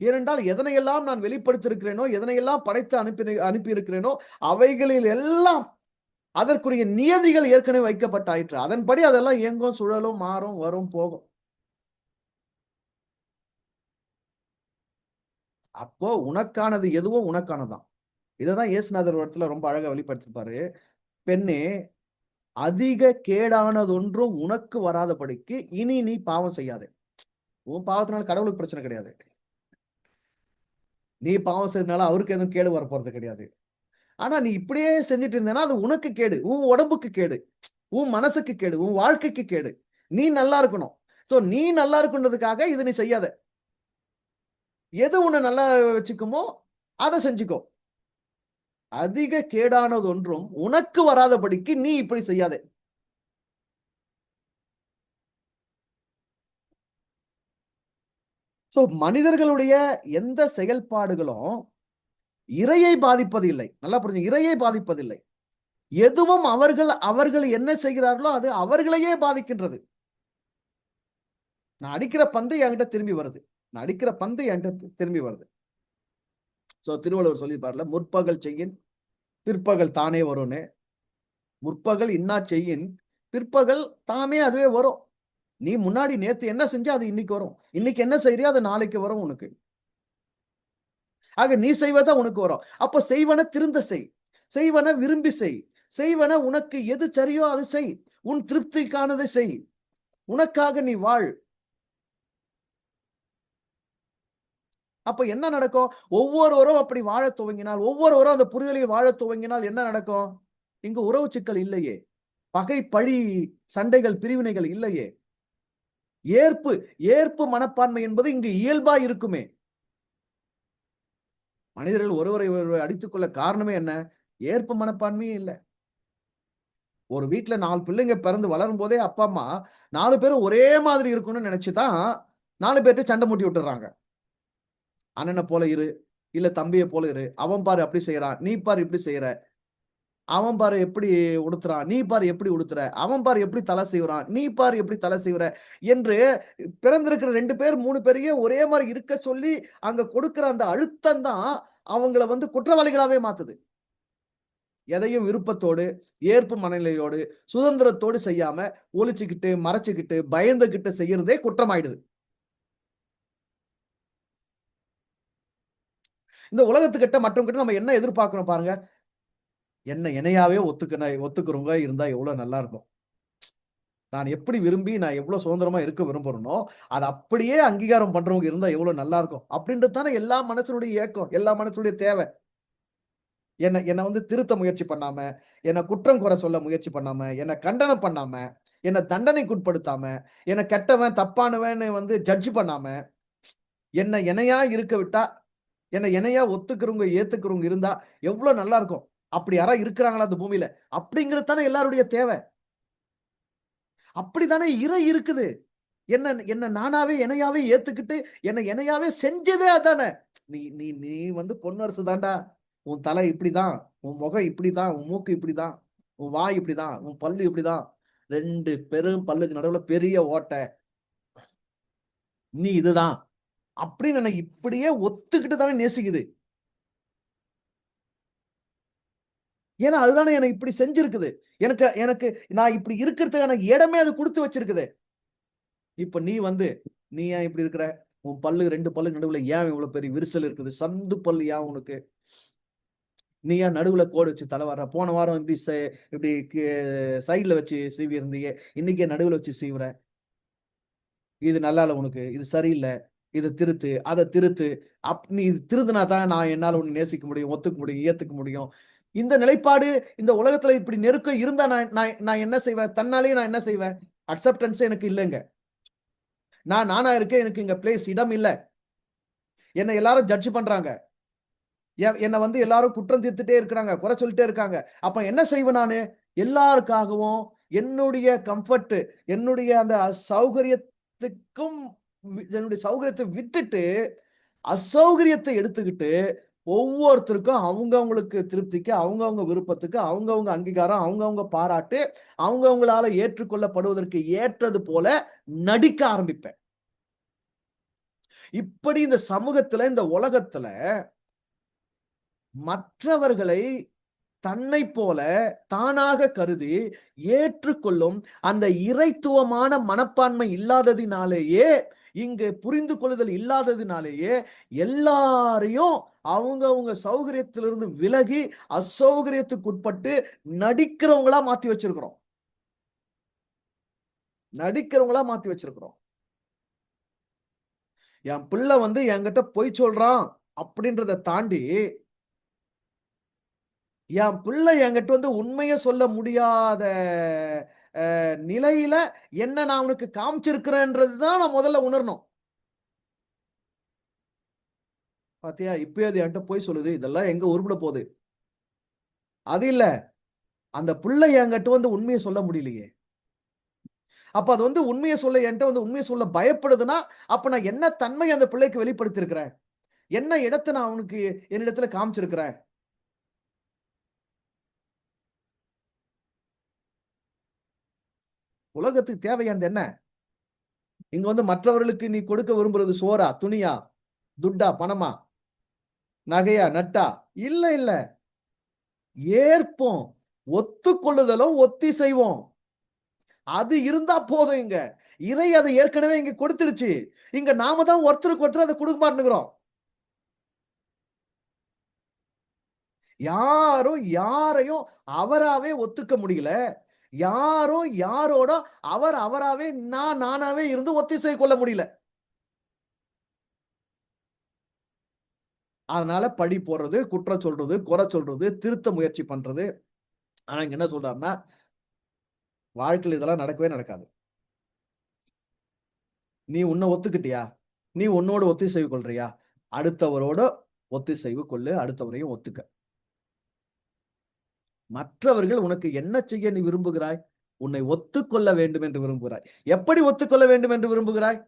ஏனென்றால் எதனையெல்லாம் நான் வெளிப்படுத்தியிருக்கிறேனோ, எதனையெல்லாம் படைத்து அனுப்பியிருக்கிறேனோ, அவைகளில் எல்லாம் அதற்குரிய நியதிகள் ஏற்கனவே வைக்கப்பட்டாயிற்று. அதன்படி அதெல்லாம் இயங்கும், சுழலும், மாறும், வரும், போகும். அப்போ உனக்கானது எதுவோ உனக்கானது தான். இததான் இயேசுநாதர் ஒரு இடத்துல ரொம்ப அழகா வெளிப்படுத்தியிருப்பாரு. "பெண்ணே, அதிக கேடானதொன்றும் உனக்கு வராதபடிக்கு இனி நீ பாவம் செய்யாதே." உன் பாவத்தினால கடவுளுக்கு பிரச்சனை கிடையாது. நீ பாவம் செய்தனால அவருக்கு எதுவும் கேடு வரப்போறது கிடையாது. ஆனா நீ இப்படியே செஞ்சுட்டு இருந்தேன்னா, அது உனக்கு கேடு. உன் உடம்புக்கு கேடு. உன் மனசுக்கு கேடு. உன் வாழ்க்கைக்கு கேடு. நீ நல்லா இருக்கணும். நீ நல்லா இருக்கணுன்றதுக்காக இத நீ செய்யாத. எது உன்ன நல்லா வச்சுக்குமோ, அத செஞ்சுக்கோ. அதிக கேடானது ஒன்றும் உனக்கு வராதபடிக்கு நீ இப்படி செய்யாதே. சோ மனிதர்களுடைய எந்த செயல்பாடுகளும் இரையை பாதிப்பது இல்லை. நல்லா புரிஞ்சுங்க. இரையை பாதிப்பதில்லை. எதுவும் அவர்கள் அவர்கள் என்ன செய்கிறார்களோ அது அவர்களையே பாதிக்கின்றது. நான் அடிக்கிற பந்து என்கிட்ட திரும்பி வருது. நான் அடிக்கிற பந்து என்கிட்ட திரும்பி வருது. சோ திருவள்ளுவர் சொல்லியிருப்பார்ல, முற்பகல் செய்யின் பிற்பகல் தானே வரும்னு. முற்பகல் இன்னா செய்யின் பிற்பகல் தாமே அதுவே வரும். நீ முன்னாடி நேத்து என்ன செஞ்ச அது இன்னைக்கு வரும். இன்னைக்கு என்ன செய்றியோ அது நாளைக்கு வரும் உனக்கு. ஆக நீ செய்வதா உனக்கு வரும். அப்ப செய்வன திருந்த செய். செய்வன விரும்பி செய். செய்வன உனக்கு எது சரியோ அது செய். உன் திருப்திக்கானதை செய். உனக்காக நீ வாழ். அப்ப என்ன நடக்கும்? ஒவ்வொருவரும் அப்படி வாழத் துவங்கினால், ஒவ்வொருவரும் அந்த புரிதலில் வாழத் துவங்கினால் என்ன நடக்கும்? இங்கு உறவு சிக்கல் இல்லையே. பகை, பழி, சண்டைகள், பிரிவினைகள் இல்லையே. ஏற்பு ஏற்பு மனப்பான்மை என்பது இங்கு இயல்பா இருக்குமே. மனிதர்கள் ஒருவரை ஒருவர் அடித்துக் கொள்ள காரணமே என்ன? ஏற்பு மனப்பான்மையே இல்ல. ஒரு வீட்ல 4 பிள்ளைங்க பிறந்து வளரும் போதே அப்பா, அம்மா 4 பேரும் ஒரே மாதிரி இருக்கணும்னு நெனச்சு தான் 4 பேர்ட்டயும் சண்டை மூட்டி விட்டுர்றாங்க. அண்ணன போல இரு, இல்ல தம்பிய போல இரு. அவன் பாரு அப்படி செய்றான். நீ பாரு இப்படி செய்ற. அவன் பாரு எப்படி உடுத்துறான். நீ பாரு எப்படி உடுத்துற. அவன் பாரு எப்படி தல சீவுறான். நீ பாரு எப்படி தல சீவுற. என்று பிறந்திருக்கிற 2 பேர் 3 பேரையும் ஒரே மாரி இருக்க சொல்லி அங்க கொடுக்கிற அந்த அழுத்தம் தான் அவங்கள வந்து குற்றவாளிகளாவே மாத்துது. எதையும் விருப்பத்தோடு, ஏற்பு மனநிலையோடு, சுதந்திரத்தோடு செய்யாம ஒளிச்சுக்கிட்டு, மறைச்சுக்கிட்டு, பயந்துகிட்டு செய்யறதே குற்றமாயிடுது. இந்த உலகத்துக்கிட்ட மற்றவங்ககிட்ட நம்ம என்ன எதிர்பார்க்கிறோம் பாருங்க. என்ன என்னையாவே ஒத்துக்கிறவங்க இருந்தா எவ்வளவு நல்லா இருக்கும். நான் எப்படி விரும்பி, நான் எவ்வளவு சுதந்திரமா இருக்க விரும்புறேனோ, அத அப்படியே அங்கீகாரம் பண்றவங்க இருந்தா எவ்வளவு நல்லா இருக்கும். அப்படின்றது தானே எல்லா மனுஷனுடைய ஏக்கம். எல்லா மனுஷனுடைய தேவை. என்ன என்ன வந்து திருத்த முயற்சி பண்ணாம, என்ன குற்றம் குறை சொல்ல முயற்சி பண்ணாம, என்ன கண்டனம் பண்ணாம, என்ன தண்டனைக்குட்படுத்தாம, என்ன கெட்டவன், தப்பானவன்னு வந்து ஜட்ஜ் பண்ணாம, என்ன என்னையா இருக்க விட்டா, என்ன என்னையா ஒத்துக்கிறவங்க, ஏத்துக்கிறவங்க இருந்தா எவ்ளோ நல்லா இருக்கும். அப்படி யாராவது இருக்கிறாங்களா இந்த பூமியில? அப்படிங்கிறது தானே எல்லாருடைய தேவை. அப்படித்தானே இறை இருக்குது. என்ன என்ன நானாவே என்னையாவே ஏத்துக்கிட்டு, என்ன என்னையாவே செஞ்சதே அதானே. நீ நீ நீ வந்து பொன்னரசு தான்டா. உன் தலை இப்படிதான். உன் முகம் இப்படிதான். உன் மூக்கு இப்படிதான். உன் வாய் இப்படிதான். உன் பல்லு இப்படிதான். 2 பெரும் பல்லுக்கு நடுவுல பெரிய ஓட்டை. நீ இதுதான். அப்படின்னு என்ன இப்படியே ஒத்துக்கிட்டு தானே நேசிக்குது. ஏன்னா அதுதானே என்ன இப்படி செஞ்சிருக்குது. எனக்கு எனக்கு நான் இப்படி இருக்கிறதுக்கான இடமே அது குடுத்து வச்சிருக்குது. இப்ப நீ வந்து, நீ ஏன் இப்படி இருக்கிற? உன் பல்லு 2 பல்லுக்கு நடுவுல ஏன் இவ்வளவு பெரிய விரிசல் இருக்குது? சந்து பல்லு ஏன் உனக்கு? நீ ஏன் நடுவுல கோடு வச்சு தலை வார்ற? போன வாரம் இப்படி சைடுல வச்சு சீவி இருந்தீங்க. இன்னைக்கு ஏன் நடுவுல வச்சு சீவுற? இது நல்லா இல்ல உனக்கு. இது சரியில்ல. இத திருத்து. அத திருத்து. நீ இது திருத்துனா தான் நான் என்னால உன்ன நேசிக்க முடியும், ஒத்துக்க முடியும், ஏத்துக்க முடியும். இந்த நிலைப்பாடு இந்த உலகத்துல இப்படி நெருக்கம் இருந்தா நான் நான் நான் என்ன செய்வேன்? தன்னாலேயே நான் என்ன செய்வேன்? அக்செப்டன்ஸ் எனக்கு இல்லங்க. நான் நானா இருக்கேன். எனக்கு இங்க பிளேஸ் இடம் இல்ல. என்ன எல்லாரும் ஜட்ஜ் பண்றாங்க. என்ன வந்து எல்லாரும் குற்றம் தீர்த்துட்டே இருக்கிறாங்க. குறை சொல்லிட்டே இருக்காங்க. அப்ப என்ன செய்வேன் நானு? எல்லாருக்காகவும் என்னுடைய கம்ஃபர்ட், என்னுடைய அந்த சௌகரியத்துக்கும் என்னுடைய சௌகரியத்த விட்டுட்டு, அசௌகரியத்த எடுத்துக்கிட்டு, ஒவ்வொருத்தருக்கும் அவங்கவங்களுக்கு திருப்திக்கு, அவங்கவங்க விருப்பத்துக்கு, அவங்கவங்க அங்கீகாரம், அவங்கவங்க பாராட்டு, அவங்கவங்களால ஏற்றுக்கொள்ளப்படுவதற்கு ஏற்றது போல நடிக்க ஆரம்பிப்பேன். இப்படி இந்த சமூகத்துல, இந்த உலகத்துல மற்றவர்களை தன்னைப் போல தானாக கருதி ஏற்றுக்கொள்ளும் அந்த இறைத்துவமான மனப்பான்மை இல்லாததினாலேயே, இங்கு புரிந்து கொள்ளுதல் இல்லாததினாலேயே, எல்லாரையும் அவங்கவங்க சௌகரியத்திலிருந்து விலகி, அசௌகரியத்துக்குட்பட்டு நடிக்கிறவங்களா மாத்தி வச்சிருக்கிறோம். நடிக்கிறவங்களா மாத்தி வச்சிருக்கிறோம். என் பிள்ளை வந்து என்கிட்ட பொய் சொல்றான் அப்படின்றத தாண்டி என் பிள்ளை என்கிட்ட வந்து உண்மைய சொல்ல முடியாத நிலையில என்ன நான் அவனுக்கு காமிச்சிருக்கிறேன்றது தான் நான் முதல்ல உணரணும். பாத்தியா, இப்பயே அது என்கிட்ட பொய் சொல்லுது. இதெல்லாம் எங்க உருப்பட போகுது? அது இல்ல. அந்த பிள்ளை என்கிட்ட வந்து உண்மைய சொல்ல முடியலையே. அப்ப அது வந்து உண்மைய சொல்ல என்ட்ட வந்து உண்மைய சொல்ல பயப்படுதுன்னா, அப்ப நான் என்ன தன்மை அந்த பிள்ளைக்கு வெளிப்படுத்தி இருக்கிறேன்? என்ன இடத்த நான் அவனுக்கு என்னிடத்துல காமிச்சிருக்கிறேன்? உலகத்துக்கு தேவையானது என்ன? இங்க வந்து மற்றவர்களுக்கு நீ கொடுக்க விரும்புறது சோறா? துணியா? துட்டா? பணமா? நகையா? நட்டா? இல்ல, இல்ல. ஏற்போம். ஒத்துக்கொள்ளுதலும் ஒத்திசைவோம். அது இருந்தா போதும் இங்க. இறை அத ஏற்கனவே இங்க கொடுத்துடுச்சு. இங்க நாம தான் ஒருத்தருக்கு ஒருத்தர் அத குடுக்க மாட்டேங்கிறோம். யாரும் யாரையும் அவராவே ஒத்துக்க முடியல. யாரும் யாரோட அவராவே நானாவே இருந்து ஒத்திசை கொள்ள முடியல. அதனால பழி போடுறது, குற்றம் சொல்றது, குறை சொல்றது, திருத்த முயற்சி பண்றது. ஆனா இங்க என்ன சொல்றாருன்னா, வாழ்க்கையில இதெல்லாம் நடக்கவே நடக்காது. நீ உன்ன ஒத்துக்கிட்டியா? நீ உன்னோட ஒத்திசைவு கொள்றியா? அடுத்தவரோட ஒத்திசைவு கொள்ளு. அடுத்தவரையும் ஒத்துக்க. மற்றவர்கள் உனக்கு என்ன செய்ய நீ விரும்புகிறாய்? உன்னை ஒத்துக்கொள்ள வேண்டும் என்று விரும்புகிறாய். எப்படி ஒத்துக்கொள்ள வேண்டும் என்று விரும்புகிறாய்?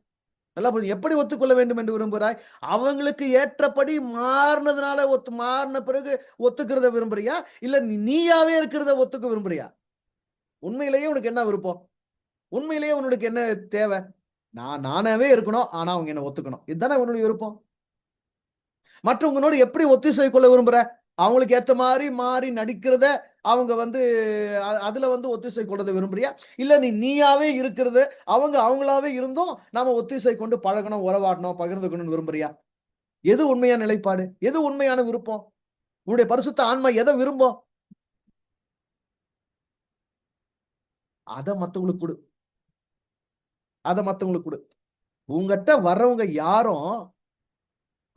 நல்லா புரியுது. எப்படி ஒத்துக்கொள்ள வேண்டும் என்று விரும்புகிறாய்? அவங்களுக்கு ஏற்றபடி மாறுனதுனால மாறுன பிறகு ஒத்துக்கிறத விரும்புறியா? இல்ல நீயாவே இருக்கிறத ஒத்துக்க விரும்புறியா? உண்மையிலேயே உனக்கு என்ன விருப்பம்? உண்மையிலேயே உனக்கு என்ன தேவ? நான் நானாவே இருக்கணும். ஆனா அவங்க என்ன ஒத்துக்கணும். இதுதானே உன்னுடைய விருப்பம். மற்றவங்களோட எப்படி ஒத்திசை கொள்ள விரும்புற? அவங்களுக்கு ஏத்த மாரி மாறி நடிக்கிறத அவங்க வந்து அதுல வந்து ஒத்திசை கொள்றத விரும்புறியா? இல்ல நீயாவே இருக்கிறது, அவங்க அவங்களாவே இருந்தும் நாம ஒத்திசை கொண்டு பழகணும், உறவாடணும், பகிர்ந்துக்கணும்னு விரும்புறியா? எது உண்மையான நிலைப்பாடு? எது உண்மையான விருப்பம்? உன்னுடைய பரிசுத்த ஆன்மா எத விரும்பும்? அத மத்தவங்களுக்கு குடு. அத மத்தவங்களுக்கு குடு. உன்கிட்ட வர்றவங்க யாரும்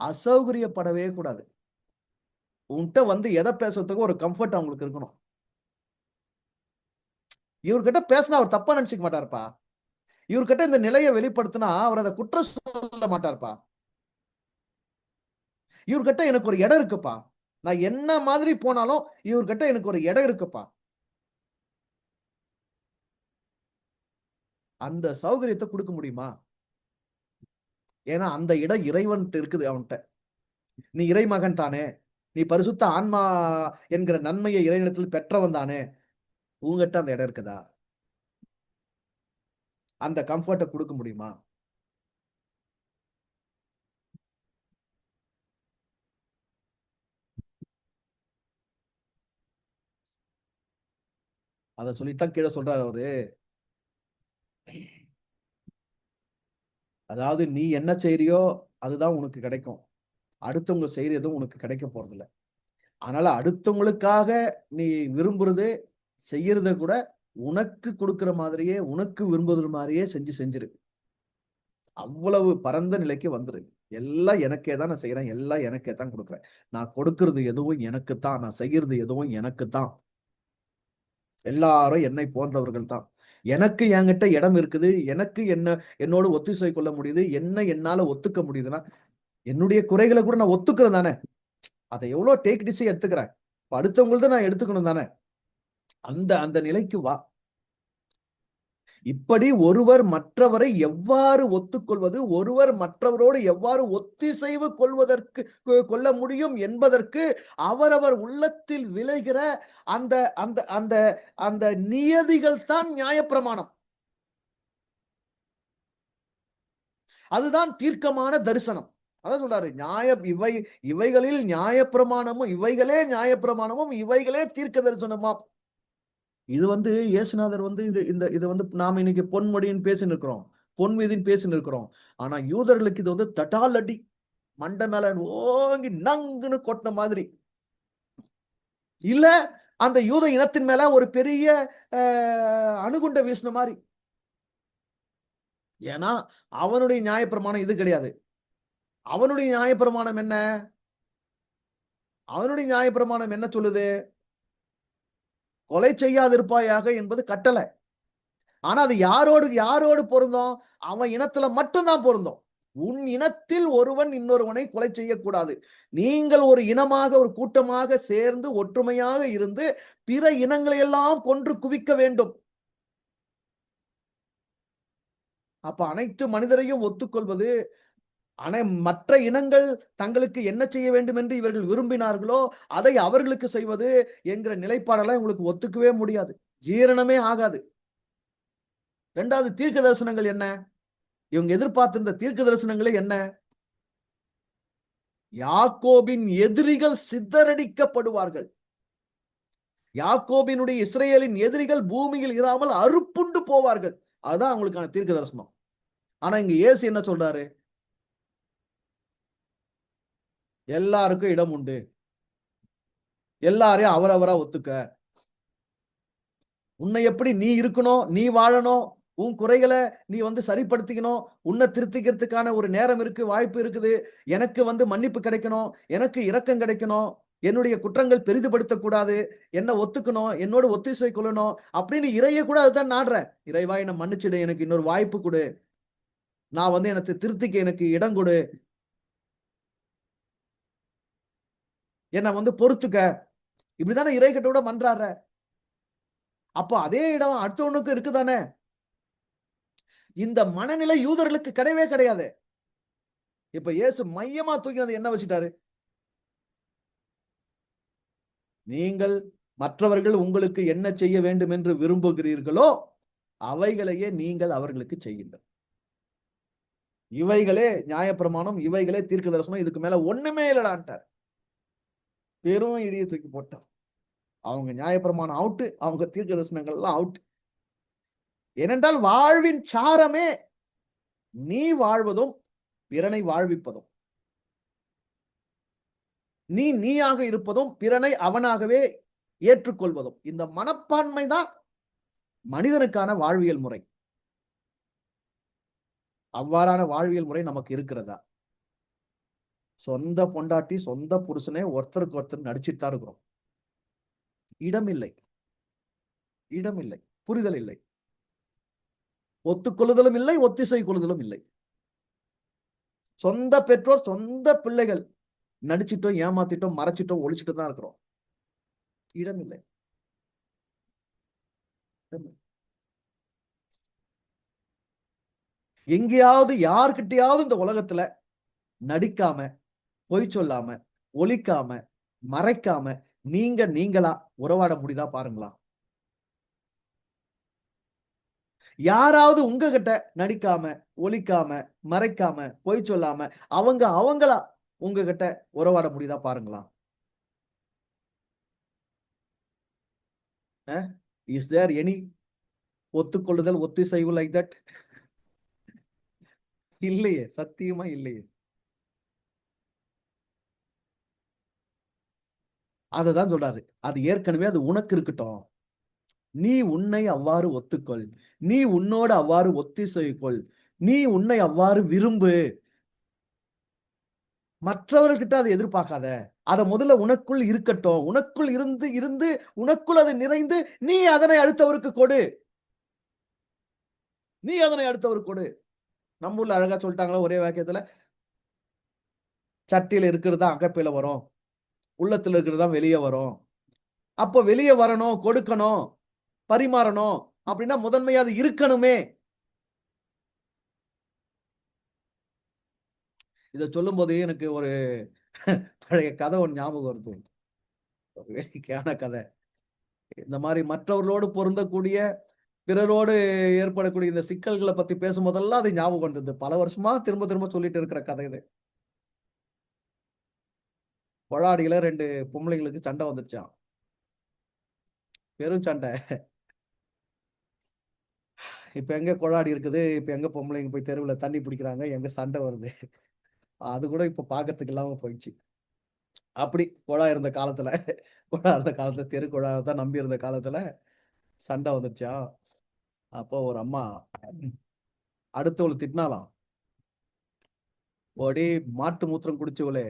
அசௌகரியப்படவே கூடாது. உன்ட்ட வந்து எத பேசுறதுக்கு ஒரு கம்ஃபர்ட் அவங்களுக்கு இருக்கணும். இவர்கிட்ட பேசினா அவர் தப்பா நெனச்சுக்க மாட்டாருப்பா. இவர்கிட்ட இந்த நிலைய வெளிப்படுத்தினா, அவர் அத குற்றம் சொல்ல மாட்டார்ப்பா. இவர்கிட்ட எனக்கு ஒரு இடம் இருக்குப்பா. நான் என்ன மாதிரி போனாலும், இவர்கிட்ட எனக்கு ஒரு இடம் இருக்குப்பா. அந்த சௌகரியத்த குடுக்க முடியுமா? ஏன்னா, அந்த இடம் இறைவன்ட்ட இருக்குது அவன்ட்ட. நீ இறைமகன் தானே! நீ பரிசுத்த ஆன்மா என்கிற நன்மையை இறைவனிடத்தில் பெற்றவன் தானே! உன்கிட்ட அந்த இடம் இருக்குதா? அந்த கம்ஃபோர்ட்ட குடுக்க முடியுமா? அத சொல்லிட்டு தான் கீழ சொல்றாரு அவரு. அதாவது நீ என்ன செய்றியோ, அதுதான் உனக்கு கிடைக்கும். அடுத்தவங்க செய்றதும் உனக்கு கிடைக்க போறதில்ல. அதனால அடுத்தவங்களுக்காக நீ விரும்புறது, செய்யறத கூட உனக்கு குடுக்குற மாதிரியே, உனக்கு விரும்புறது மாரியே செஞ்சிரு. அவ்வளவு பரந்த நிலைக்கு வந்துரு. எல்லாம் எனக்கே தான் நான் செய்றேன். எல்லாம் எனக்கே தான் குடுக்குறேன். நான் கொடுக்கிறது எதுவும் எனக்கு தான். நான் செய்யறது எதுவும் எனக்கு தான். எல்லாரும் என்னை போன்றவர்கள் தான். எனக்கு என்கிட்ட இடம் இருக்குது. எனக்கு என்னோட ஒத்திசை கொள்ள முடியுது. என்னால ஒத்துக்க முடியுதுன்னா, என்னுடைய குறைகள கூட நான் ஒத்துக்கிறேன் தானே! அத எவ்வளோ டேக் இட் ஈஸியா எடுத்துக்கிறேன். இப்ப அடுத்தவங்கள்த நான் எடுத்துக்கணும் தானே! அந்த அந்த நிலைக்கு வா. இப்படி ஒருவர் மற்றவரை எவ்வாறு ஒத்துக்கொள்வது, ஒருவர் மற்றவரோடு எவ்வாறு ஒத்திசைவு கொள்ள முடியும் என்பதற்கு அவரவர் உள்ளத்தில் விளைகிற அந்த அந்த அந்த அந்த நியதிகள் தான் நியாயப்பிரமாணம். அதுதான் தீர்க்கமான தரிசனம். அதான் சொல்றாரு. இவைகளில் நியாயப்பிரமாணமும், இவைகளே நியாயப்பிரமாணமும், இவைகளே தீர்க்க தரிசனமாம். இது வந்து இயேசுநாதர் வந்து இது வந்து நாம இன்னைக்கு பொன்மொழின்னு பேசின்னு இருக்கிறோம். பொன்மீதின்னு பேசின்னு இருக்கிறோம். ஆனா யூதர்களுக்கு இது வந்து தடால் அடி. மண்ட மேல ஓங்கி நங்குன்னு கொட்டுன மாதிரி. இல்ல அந்த யூத இனத்தின் மேல ஒரு பெரிய அ அணுகுண்ட வீசின மாரி. ஏன்னா, அவனுடைய நியாயப்பிரமாணம் இது கிடையாது. அவனுடைய நியாயப்பிரமாணம் என்ன? அவனுடைய நியாயப்பிரமாணம் என்ன சொல்லுது? கொலை செய்யாதிருப்பாயாக என்பது கட்டளை. ஆனா அது யாரோடு யாரோடு பொருந்தும்? அவன் இனத்துல மட்டும் தான் பொருந்தும். உன் இனத்தில் ஒருவன் இன்னொருவனை கொலை செய்யக்கூடாது. நீங்கள் ஒரு இனமாக, ஒரு கூட்டமாக சேர்ந்து ஒற்றுமையாக இருந்து பிற இனங்களை எல்லாம் கொன்று குவிக்க வேண்டும். அப்ப அனைத்து மனிதரையும் ஒத்துக்கொள்வது, மற்ற இனங்கள் தங்களுக்கு என்ன செய்ய வேண்டும் என்று இவர்கள் விரும்பினார்களோ, அதை அவர்களுக்கு செய்வது என்கிற நிலைப்பாடெல்லாம் இவங்களுக்கு ஒத்துக்கவே முடியாது. ஜீரணமே ஆகாது. 2வது தீர்க்க தரிசனங்கள் என்ன? இவங்க எதிர்பார்த்திருந்த தீர்க்க தரிசனங்களே என்ன? யாக்கோபின் எதிரிகள் சிதறடிக்கப்படுவார்கள். யாக்கோபினுடைய இஸ்ரவேலின் எதிரிகள் பூமியில் இராமல் அறுப்புண்டு போவார்கள். அதுதான் அவங்களுக்கான தீர்க்க தரிசனம். ஆனா இங்க இயேசு என்ன சொல்றாரு? எல்லாருக்கும் இடம் உண்டு. எல்லாரையும் அவரவரா ஒத்துக்க. உன்னை எப்படி நீ இருக்கணும், நீ வாழணும், உன் குறைகளை நீ சரிப்படுத்திக்கணும், உன்னை திருத்திக்கிறதுக்கான ஒரு நேரம் இருக்கு, வாய்ப்பு இருக்குது. எனக்கு மன்னிப்பு கிடைக்கணும், எனக்கு இரக்கம் கிடைக்கணும், என்னுடைய குற்றங்கள் பெரிதுபடுத்தக்கூடாது, என்ன ஒத்துக்கணும், என்னோட ஒத்திசை கொள்ளணும் அப்படின்னு இறைய கூட அதுதான் நாடுற. இறைவா என்னை மன்னிச்சிடு, எனக்கு இன்னொரு வாய்ப்பு கொடு, நான் எனக்கு திருத்திக்க எனக்கு இடம் கொடு, என்ன பொறுத்துக்க, இப்படிதானே இறைகிட்ட கூட மன்றாடுற. அப்போ அதே இடம் அடுத்தவனுக்கு இருக்குதானே. இந்த மனநிலை யூதர்களுக்கு கிடையவே கிடையாது. இப்ப இயேசு மையமா தூக்கினது என்ன வச்சுட்டாரு? நீங்கள் மற்றவர்கள் உங்களுக்கு என்ன செய்ய வேண்டும் என்று விரும்புகிறீர்களோ அவைகளையே நீங்கள் அவர்களுக்கு செய்யுங்கள். இவைகளே நியாயப்பிரமாணம், இவைகளே தீர்க்க தரிசனம், இதுக்கு மேல ஒண்ணுமே இல்லடான்ட்டார். பெரும் இடியை தூக்கி போட்டார். அவங்க நியாயப்பிரமாணம் அவுட், அவங்க தீர்க்க தரிசனங்கள் எல்லாம் அவுட். ஏனென்றால் வாழ்வின் சாரமே நீ வாழ்வதும் பிறனை வாழ்விப்பதும், நீ நீயாக இருப்பதும் பிறனை அவனாகவே ஏற்றுக்கொள்வதும். இந்த மனப்பான்மை தான் மனிதனுக்கான வாழ்வியல் முறை. அவ்வாறான வாழ்வியல் முறை நமக்கு இருக்கிறதா? சொந்த பொண்டாட்டி, சொந்த புருஷனே ஒருத்தருக்கு ஒருத்தர் நடிச்சிட்டு தான் இருக்கிறோம். இடம் இல்லை, இடம் இல்லை, புரிதல் இல்லை, ஒத்துக்கொள்ளுதலும் இல்லை, ஒத்திசை கொள்ளுதலும் இல்லை. சொந்த பெற்றோர், சொந்த பிள்ளைகள் நடிச்சிட்டோம், ஏமாத்திட்டோம், மறைச்சிட்டோம், ஒழிச்சிட்டு தான் இருக்கிறோம். இடம் இல்லை. எங்கேயாவது யார்கிட்டயாவது இந்த உலகத்துல நடிக்காம, பொய் சொல்லாம, ஒளிக்காம, மறைக்காம நீங்களா உறவாட முடியுதா பாருங்களா? யாராவது உங்ககிட்ட நடிக்காம, ஒளிக்காம, மறைக்காம, பொய் சொல்லாம அவங்களா உங்ககிட்ட உறவாட முடியுதா பாருங்களா? இஸ் தேர் எனி ஒத்துக்கொள்ளுதல், ஒத்திசைவு லைக் தட்? இல்லையே, சத்தியமா இல்லையே. அததான் சொல்றாரு. அது ஏற்கனவே அது உனக்கு இருக்கட்டும். நீ உன்னை அவ்வாறு ஒத்துக்கொள், நீ உன்னோடு அவ்வாறு ஒத்திசைக்கொள், நீ உன்னை அவ்வாறு விரும்பு. மற்றவர்கிட்ட அதை எதிர்பார்க்காத. அத முதல்ல உனக்குள் இருக்கட்டும். உனக்குள் இருந்து இருந்து உனக்குள் அது நிறைந்து நீ அதனை அடுத்தவருக்கு கொடு. நீ அதனை அடுத்தவருக்கு கொடு. நம்ம ஊர்ல அழகா சொல்லிட்டாங்களா ஒரே வாக்கியத்துல, சட்டியில இருக்கிறது தான் அகப்பையில வரும், உள்ளத்துல இருக்கிறது தான் வெளியே வரும். அப்போ வெளியே வரணும், கொடுக்கணும், பரிமாறணும் அப்படின்னா முதன்மையா அது இருக்கணுமே. இத சொல்லும்போது எனக்கு ஒரு பழைய கதை ஒண்ணு ஞாபகம் வருது. ஒரு வேடிக்கையான கதை. இந்த மாரி மற்றவர்களோடு பொருந்தக்கூடிய, பிறரோடு ஏற்படக்கூடிய இந்த சிக்கல்கள பத்தி பேசும்போதெல்லாம் அது ஞாபகம் வந்தது. பல வருஷமா திரும்ப திரும்ப சொல்லிட்டு இருக்கிற கதை இது. கொழாடியில 2 பொம்பளைங்களுக்கு சண்டை வந்துருச்சாம். பெரும் சண்டை. இப்ப எங்க கொழாடி இருக்குது, இப்ப எங்க பொம்பளைங்க போய் தெருவுல தண்ணி பிடிக்கிறாங்க, எங்க சண்டை வருது. அது கூட இப்ப பார்க்கறதுக்கு இல்லாம போயிடுச்சு. அப்படி குழா இருந்த காலத்துல, குழா இருந்த காலத்துல, தெரு குழாவ தான் நம்பி இருந்த காலத்துல சண்டை வந்துருச்சாம். அப்போ ஒரு அம்மா அடுத்தவள திட்டினாளாம். "போடி மாட்டு மூத்திரம் குடிச்சவளே,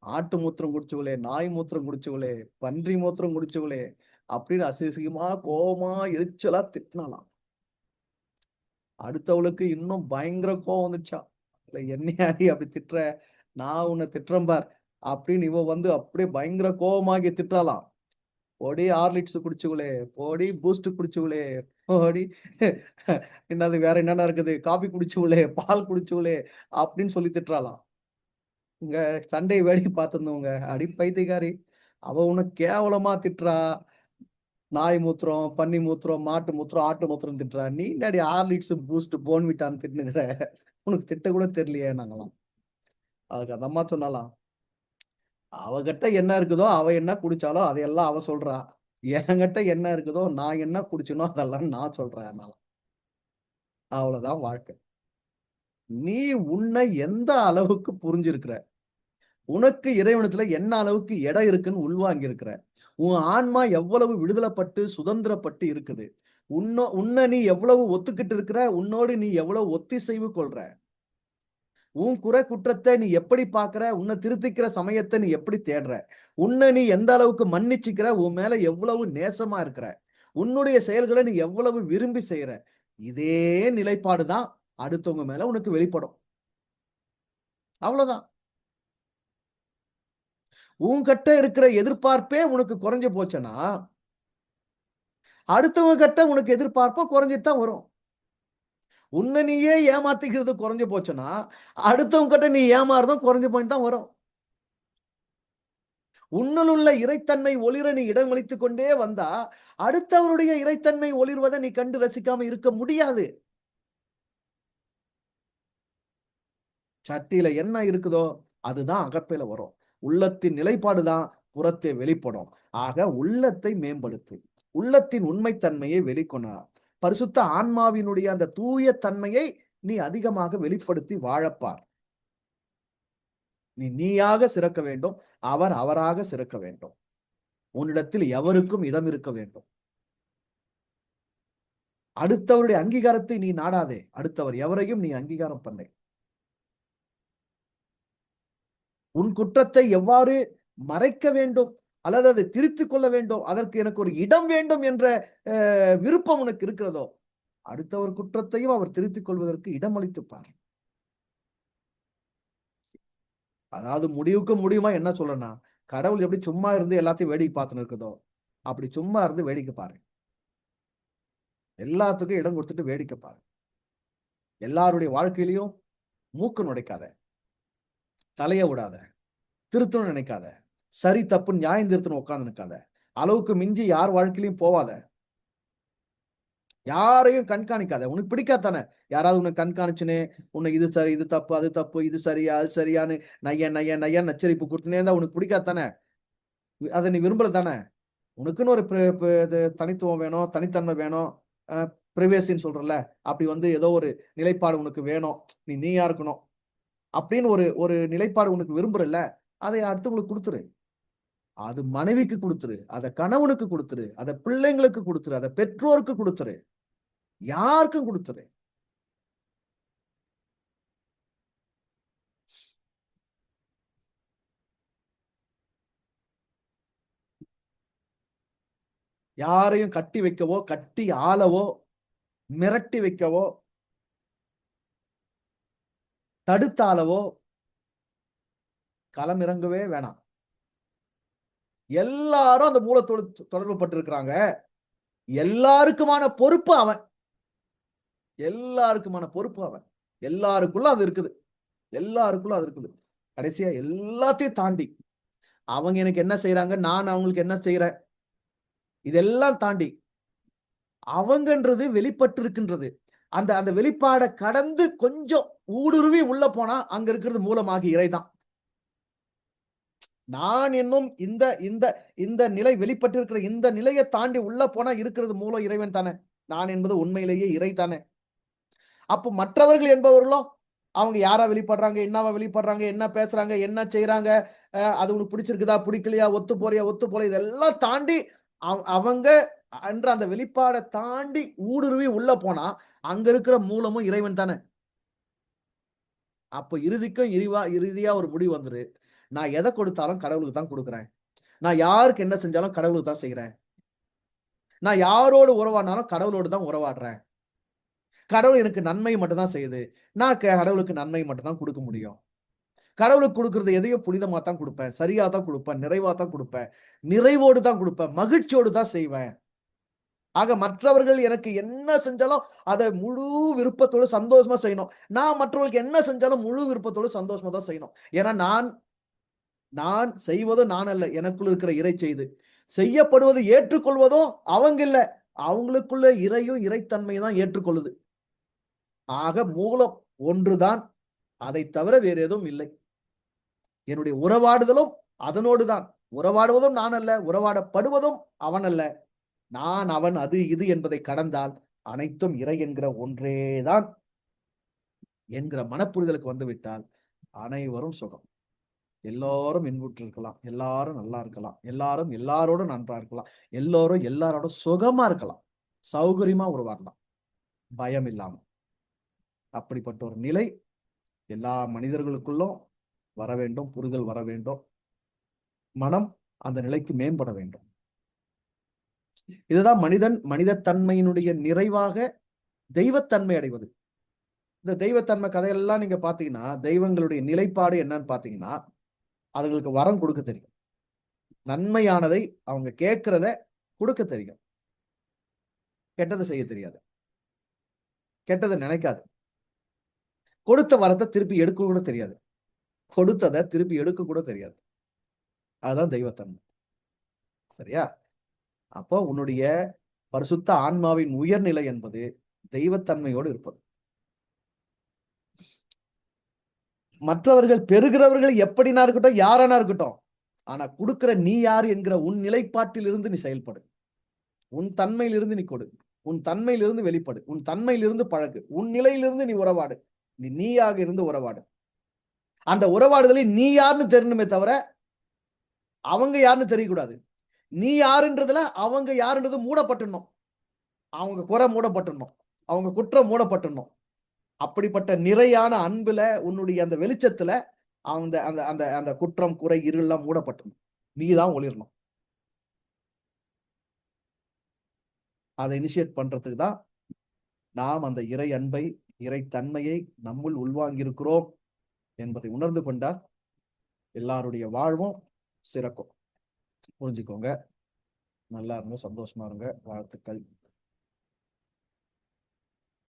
ஆட்டு மூத்திரம் குடிச்சவளே, நாய் மூத்திரம் குடிச்சவளே, பன்றி மூத்திரம் குடிச்சவளே" அப்படின்னு அசிங்கமா, கோவமா, எரிச்சலா திட்டினாளாம். அடுத்தவளுக்கு இன்னும் பயங்கர கோவம் வந்துச்சாம். இல்ல என்னையாடி அப்படி திட்டுற? நான் உன்னை திட்டுறேன் பார் அப்படின்னு இவ வந்து அப்படியே பயங்கர கோவமாகி திட்டுறாளாம். போடி ஹார்லிக்ஸ் குடிச்சவளே, போடி பூஸ்ட் குடிச்சவளே, போடி என்னது வேற என்னென்ன இருக்குது? காஃபி குடிச்சவளே, பால் குடிச்சவளே அப்படின்னு சொல்லி திட்டுறாளாம். இங்க சண்டைய வேடிக்கை பார்த்திருந்தவங்க, அடி பைத்தியக்காரி! அவ உன்ன கேவலமா திட்டுறா. நாய் மூத்திரம், பன்னி மூத்திரம், மாட்டு மூத்திரம், ஆட்டு மூத்திரம் திட்டுறா. நீ என்னடி ஹார்லிக்ஸ், பூஸ்ட், போர்ன்விட்டான்னு திட்டுனுக்குற? உனக்கு திட்ட கூட தெரியலையேன்னாங்களாம். அதுக்கு அந்த அம்மா சொன்னாளாம், அவகிட்ட என்ன இருக்குதோ, அவ என்ன குடிச்சாளோ அதையெல்லாம் அவ சொல்றா. என்கிட்ட என்ன இருக்குதோ, நான் என்ன குடிச்சேனோ அதெல்லாம் நான் சொல்றேன்னாளாம். அவ்வளவுதான் வாழ்க்கை. நீ உன்னை எந்த அளவுக்கு புரிஞ்சிருக்கிற? உனக்கு இறைவனிடத்துல என்ன அளவுக்கு இடம் இருக்குன்னு உள்வாங்கி இருக்கிற? உன் ஆன்மா எவ்வளவு விடுதலைப்பட்டு, சுதந்திரப்பட்டு இருக்குது? உன்ன நீ எவ்வளவு ஒத்துக்கிட்டு இருக்கிற? உன்னோடு நீ எவ்வளவு ஒத்திசைவு கொள்ற? உன் குற்றத்த நீ எப்படி பார்க்கிற? உன்ன திருத்திக்கிற சமயத்த நீ எப்படி தேடுற? உன்ன நீ எந்த அளவுக்கு மன்னிச்சுக்கிற? உன் மேல எவ்வளவு நேசமா இருக்கிற? உன்னுடைய செயல்கள நீ எவ்வளவு விரும்பி செய்ற? இதே நிலைப்பாடு தான் அடுத்தவங்க மேல உனக்கு வெளிப்படும். அவ்வளவுதான். உன்கிட்ட இருக்கிற எதிர்பார்ப்பே உனக்கு குறைஞ்சு போச்சுன்னா, அடுத்தவங்க கிட்ட உனக்கு எதிர்பார்ப்பும் குறைஞ்சிட்டு தான் வரும். உன்ன நீயே ஏமாத்திக்கிறது குறைஞ்சு போச்சுன்னா, அடுத்தவங்க கிட்ட நீ ஏமாறுறதும் குறைஞ்சு போயிட்டு தான் வரும். உன்னுள் உள்ள இறைத்தன்மை ஒளிர நீ இடமளித்துக் கொண்டே வந்தா, அடுத்தவருடைய இறைத்தன்மை ஒளிர்வதை நீ கண்டு ரசிக்காம இருக்க முடியாது. சட்டியில என்ன இருக்குதோ, அதுதான் அகப்பையில வரும். உள்ளத்தின் நிலைப்பாடு தான் புறத்தே வெளிப்படும். ஆக உள்ளத்தை மேம்படுத்து. உள்ளத்தின் உண்மைத்தன்மையை வெளிக்கொணா. பரிசுத்த ஆன்மாவினுடைய அந்த தூய தன்மையை நீ அதிகமாக வெளிப்படுத்தி வாழப்பார். நீ நீயாக சிறக்க வேண்டும். அவர் அவராக சிறக்க வேண்டும். உன்னிடத்தில் எவருக்கும் இடம் இருக்க வேண்டும். அடுத்தவருடைய அங்கீகாரத்தை நீ நாடாதே. அடுத்தவர் எவரையும் நீ அங்கீகாரம் பண்ணு. உன் குற்றத்தை எவ்வாறு மறைக்க வேண்டும் அல்லது அதை திருத்திக் கொள்ள வேண்டும், அதற்கு எனக்கு ஒரு இடம் வேண்டும் என்ற விருப்பம் உனக்கு இருக்கிறதோ, அடுத்தவர் குற்றத்தையும் அவர் திருத்திக் கொள்வதற்கு இடம் அளித்துப் பார். அதாவது முடிவுக்கு முடியுமா என்ன சொல்றேன்னா, கடவுள் எப்படி சும்மா இருந்து எல்லாத்தையும் வேடிக்கை பார்த்துன்னு இருக்குதோ, அப்படி சும்மா இருந்து வேடிக்கை பாரு. எல்லாத்துக்கும் இடம் கொடுத்துட்டு வேடிக்கை பாரு. எல்லாருடைய வாழ்க்கையிலயும் மூக்கு நுழைக்காத, தலைய விடாத, திருத்தணும்னு நினைக்காத, சரி தப்பு நியாயம் திருத்தணும் உட்கார்ந்து நிக்காத, அளவுக்கு மிஞ்சி யார் வாழ்க்கையிலயும் போவாத. யாரையும் கண்காணிக்காத. உனக்கு பிடிக்காது தானே. யாராவது உன்ன கண்காணிச்சுன்னு, உன்னை இது சரி, இது தப்பு, அது தப்பு, இது சரியா, அது சரியான்னு நைய நைய நையன்னு நச்சரிப்பு குடுத்துன்னே இருந்தா உனக்கு பிடிக்காது தானே. அத நீ விரும்பல தானே. உனக்குன்னு ஒரு பிர ப இது தனித்துவம் வேணும், தனித்தன்மை வேணும். அ பிரைவசின்னு சொல்றோம்ல. அப்படி வந்து ஏதோ ஒரு நிலைப்பாடு உனக்கு வேணும். நீ நீயா இருக்கணும். அப்படின்னு ஒரு ஒரு நிலைப்பாடு உனக்கு விரும்புறல்ல, அதை அடுத்தவங்களுக்கு குடுத்துரு. அது மனைவிக்கு குடுத்துரு. அத கணவனுக்கு குடுத்துரு. அத பிள்ளைங்களுக்கு குடுத்துரு. அத பெற்றோருக்கு குடுத்துரு. யாருக்கும் குடுத்துரு. யாரையும் கட்டி வைக்கவோ, கட்டி ஆளவோ, மிரட்டி வைக்கவோ, தடுத்தாளவோ களமிறங்கவே வேணாம். எல்லாரும் அந்த மூலத்தோடு தொடர்பு பட்டிருக்கிறாங்க. எல்லாருக்குமான பொறுப்பு அவன். எல்லாருக்குமான பொறுப்பு அவன். எல்லாருக்குள்ள அது இருக்குது. எல்லாருக்குள்ள அது இருக்குது. கடைசியா எல்லாத்தையும் தாண்டி, அவங்க எனக்கு என்ன செய்றாங்க, நான் அவங்களுக்கு என்ன செய்றேன், இதெல்லாம் தாண்டி, அவங்கன்றது வெளிப்பட்டிருக்கின்றது. அந்த அந்த வெளிப்பாட கடந்து கொஞ்சம் ஊடுருவி உள்ள போனா, அங்க இருக்கிறது மூலமாகி இறைதான். நான் என்னும் இந்த இந்த இந்த நிலை வெளிப்பட்டிருக்கிற இந்த நிலைய தாண்டி உள்ள போனா இருக்கிறது மூலம் இறைவன் தானே. நான் என்பது உண்மையிலேயே இறை தானே. அப்போ மற்றவர்கள் என்பவர்களோ, அவங்க யாரா வெளிப்படுறாங்க, என்னவா வெளிப்படுறாங்க, என்ன பேசுறாங்க, என்ன செய்றாங்க, அது உனக்கு பிடிச்சிருக்குதா, பிடிக்கலையா, ஒத்து போறியா, ஒத்து போல இதெல்லாம் தாண்டி அவங்க என்ற அந்த வெளிப்பாட தாண்டி ஊடுருவி உள்ள போனா, அங்க இருக்கிற மூலமும் இறைவன் தானே. அப்ப இறுதியா ஒரு முடிவு வந்துரு. நான் எத கொடுத்தாலும் கடவுளுக்கு தான் குடுக்குறேன். நான் யாருக்கு என்ன செஞ்சாலும் கடவுளுக்கு தான் செய்றேன். நான் யாரோடு உறவாடினாலும் கடவுளோடு தான் உறவாடுறேன். கடவுள் எனக்கு நன்மை மட்டும் தான் செய்யுது. நான் கடவுளுக்கு நன்மை மட்டும் தான் கொடுக்க முடியும். கடவுளுக்கு கொடுக்கிறது எதையோ புனிதமா தான் கொடுப்பேன். சரியா தான் கொடுப்பேன். நிறைவா தான் கொடுப்பேன். நிறைவோடு தான் கொடுப்பேன். மகிழ்ச்சியோடு தான் செய்வேன். ஆக மற்றவர்கள் எனக்கு என்ன செஞ்சாலும் அத முழு விருப்பத்தோடு சந்தோஷமா செய்யணும். நான் மற்றவர்களுக்கு என்ன செஞ்சாலும் முழு விருப்பத்தோடு சந்தோஷமா தான் செய்யணும். ஏன்னா நான் நான் செய்வதும் நான் அல்ல. எனக்குள் இருக்கிற இறை செய்து. செய்யப்படுவது ஏற்றுக்கொள்வதோ அவங்க இல்ல. அவங்களுக்குள்ள இறையும் இறைத்தன்மையும் தான் ஏற்றுக்கொள்ளுது. ஆக மூலம் ஒன்றுதான். அதைத் தவிர வேறு எதுவும் இல்லை. என்னுடைய உறவாடுதலும் அதனோடு தான். உறவாடுவதும் நான் அல்ல. உறவாடப்படுவதும் அவன் அல்ல. நான், அவன், அது, இது என்பதை கடந்தால் அனைத்தும் இறை என்கிற ஒன்றே தான் என்கிற மனப்புரிதலுக்கு வந்துவிட்டால் அனைவரும் சுகம். எல்லாரும் இன்புற்று இருக்கலாம். எல்லாரும் நல்லா இருக்கலாம். எல்லாரும் எல்லாரோடும் நன்றா இருக்கலாம். எல்லோரும் எல்லாரோட சுகமா இருக்கலாம். சௌகரியமா உருவாடலாம். பயம் இல்லாம. அப்படிப்பட்ட ஒரு நிலை எல்லா மனிதர்களுக்குள்ளும் வர வேண்டும். புரிதல் வர வேண்டும். மனம் அந்த நிலைக்கு மேம்பட வேண்டும். இதுதான் மனிதத்தன்மையினுடைய நிறைவாக தெய்வத்தன்மை அடைவது. இந்த தெய்வத்தன்மை கதையெல்லாம் நீங்க பாத்தீங்கன்னா, தெய்வங்களுடைய நிலைப்பாடு என்னன்னு பாத்தீங்கன்னா, அதுங்களுக்கு வரம் கொடுக்க தெரியும். நன்மையானதை அவங்க கேட்கிறத கொடுக்க தெரியும். கெட்டதை செய்ய தெரியாது. கெட்டதை நினைக்காது. கொடுத்த வரத்தை திருப்பி எடுக்க கூட தெரியாது. கொடுத்ததை திருப்பி எடுக்க கூட தெரியாது. அதுதான் தெய்வத்தன்மை. சரியா? அப்போ உன்னுடைய பரிசுத்த ஆன்மாவின் உயர்நிலை என்பது தெய்வத்தன்மையோடு இருப்பது. மற்றவர்கள் பெறுகிறவர்கள் எப்படினா இருக்கட்டும், யாரானா இருக்கட்டும். ஆனா குடுக்கிற நீ யார் என்கிற உன் நிலைப்பாட்டில் இருந்து நீ செயல்படு. உன் தன்மையிலிருந்து நீ கொடு. உன் தன்மையிலிருந்து வெளிப்படு. உன் தன்மையிலிருந்து பழகு. உன் நிலையிலிருந்து நீ உறவாடு. நீயாக இருந்து உறவாடு. அந்த உறவாடுதலை நீ யாருன்னு தெரியணுமே தவிர, அவங்க யாருன்னு தெரியக்கூடாது. நீ யாருன்றதுல அவங்க யாருன்றது மூடப்பட்டுடணும். அவங்க குறை மூடப்பட்டுடணும். அவங்க குற்றம் மூடப்பட்டுடணும். அப்படிப்பட்ட நிறையான அன்புல உன்னுடைய அந்த வெளிச்சத்துல அந்த அந்த அந்த அந்த குற்றம், குறை, இருள்லாம் மூடப்பட்டுடணும். நீ தான் ஒளிரணும். அதை இனிஷியேட் பண்றதுக்கு தான் நாம் அந்த இறை அன்பை, இறை தன்மையை நம்முள் உள்வாங்கியிருக்கிறோம் என்பதை உணர்ந்து கொண்டால் எல்லாருடைய வாழ்வும் சிறக்கும். புரிஞ்சுக்கோங்க. நல்லா இருங்க, சந்தோஷமா இருங்க. வாழ்த்துக்கள்.